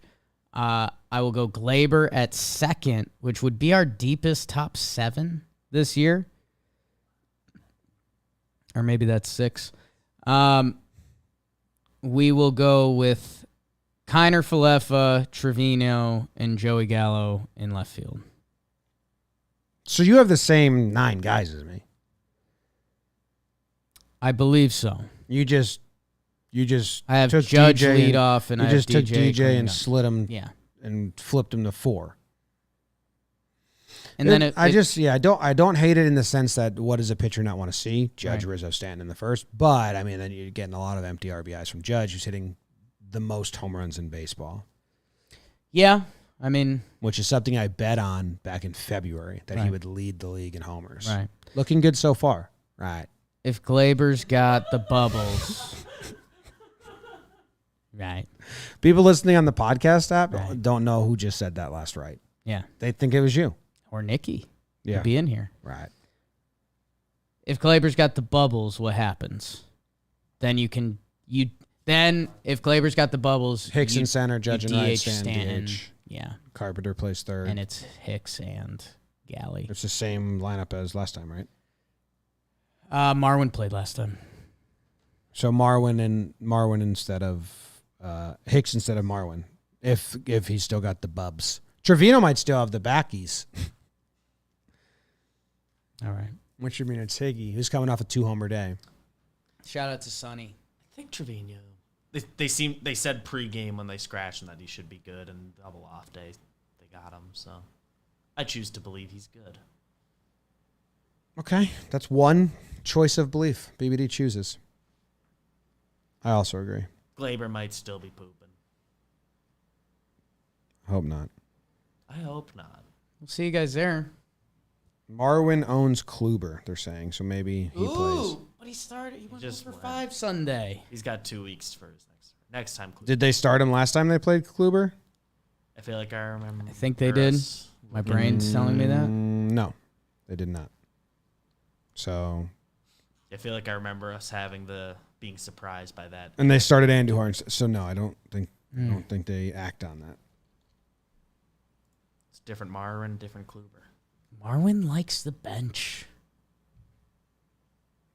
I will go Glaber at second, which would be our deepest top 7 this year. Or maybe that's 6. We will go with Kiner Falefa, Trevino, and Joey Gallo in left field.
So you have the same 9 guys as me.
I believe so.
You just
I have
took
Judge
DJ
lead off, and
you
I
just
have
took
DJ
DJ
cleaning
and
up.
slid him
Yeah,
and flipped him to 4.
and then
I don't hate it in the sense that what does a pitcher not want to see? Judge,
Right.
Rizzo, Stanton in the first, but I mean then you're getting a lot of empty RBIs from Judge, who's hitting the most home runs in baseball,
yeah. I mean,
which is something I bet on back in February that he
Right.
would lead the league in homers.
right.
Looking good so far. Right.
If Glaber's got the bubbles, right?
People listening on the podcast app
Right.
don't know who just said that last right.
Yeah,
They think it was you.
or Nikki
Yeah.
could be in here.
Right.
If Glaber's got the bubbles, what happens? Then Then if Glaber's got the bubbles,
Hicks in
you-
center, Judge
you
and right,
DH
Stanton,
Stanton.
DH.
Yeah,
Carpenter plays third.
and it's Hicks and Galley.
It's the same lineup as last time, right?
Marwin played last time.
So Marwin instead of Hicks instead of Marwin. If he's still got the bubs. Trevino might still have the backies.
All right.
Which you mean it's Higgy, who's coming off a 2-homer day.
Shout out to Sonny.
I think Trevino. They said pregame when they scratched him that he should be good, and double off day they got him. So I choose to believe he's good.
Okay, that's one choice of belief BBD chooses. I also agree.
Glaber might still be pooping.
Hope not.
I hope not.
We'll see you guys there.
Marwin owns Kluber, they're saying, so maybe he plays.
But he started. He went
just
for
went.
5 Sunday.
He's got 2 weeks for his next time.
Did they start him last time they played Kluber?
I feel like I remember.
I think they did. My brain's telling me that.
No, they did not. So,
I feel like I remember us being surprised by that.
and they started Andujar, so no, I don't think they act on that.
It's different Marwin, different Kluber.
Marwin likes the bench.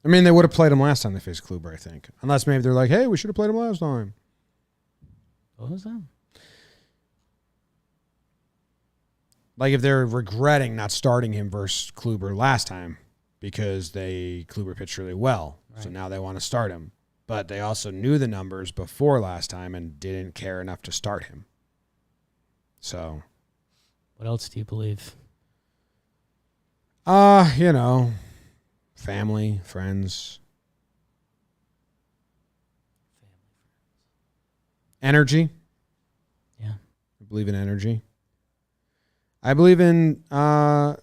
I mean, they would have played him last time they faced Kluber, I think. Unless maybe they're like, hey, we should have played him last time.
What was that?
Like if they're regretting not starting him versus Kluber last time because Kluber pitched really well.
Right.
So now they want to start him. But they also knew the numbers before last time and didn't care enough to start him. So,
What else do you believe?
family, friends. Energy.
Yeah.
I believe in energy. I believe in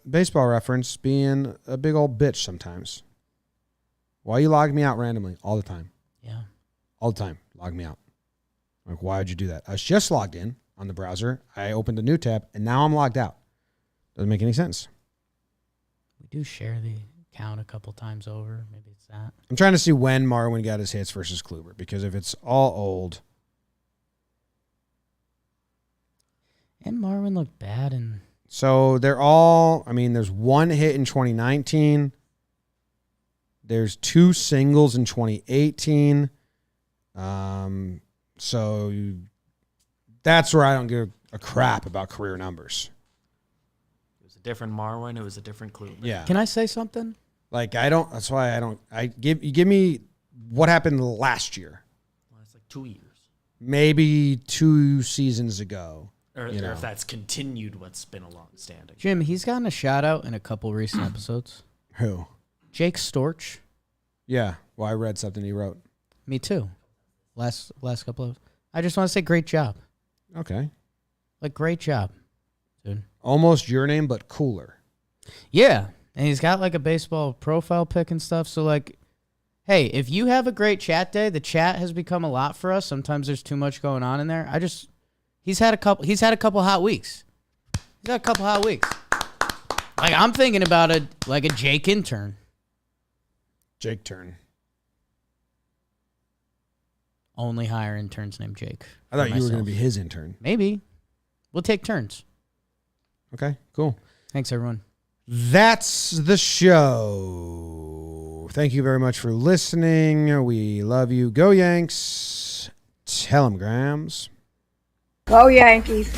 Baseball Reference being a big old bitch sometimes. Why you log me out randomly all the time?
Yeah.
All the time. Log me out. Like, why would you do that? I was just logged in on the browser. I opened a new tab, and now I'm logged out. Doesn't make any sense.
We do share the account a couple times over. Maybe it's that.
I'm trying to see when Marwin got his hits versus Kluber, because if it's all old,
And Marwin looked bad and
so they're all, I mean, there's one hit in 2019. There's 2 singles in 2018. So that's where I don't give a crap about career numbers.
It was a different Marwin. It was a different Kluber.
Yeah.
Can I say something?
Like, that's why you give me what happened last year.
Well, it's like 2 years.
Maybe 2 seasons ago.
Or
know.
if that's continued what's been a long standing.
Jim, he's gotten a shout out in a couple recent episodes.
Who?
Jake Storch.
Yeah. Well, I read something he wrote.
Me too. Last couple of. I just want to say great job.
Okay.
Like great job, dude.
Almost your name, but cooler.
Yeah, and he's got like a baseball profile pic and stuff. So like, Hey, if you have a great chat day, the chat has become a lot for us. Sometimes there's too much going on in there. He's had a couple hot weeks. Like I'm thinking about a Jake intern.
Jake turn.
Only hire interns named Jake.
I thought you were going to be his intern.
Maybe. We'll take turns.
Okay, cool.
Thanks, everyone.
That's the show. Thank you very much for listening. We love you. Go Yanks. Tell 'em, Grams.
Go Yankees.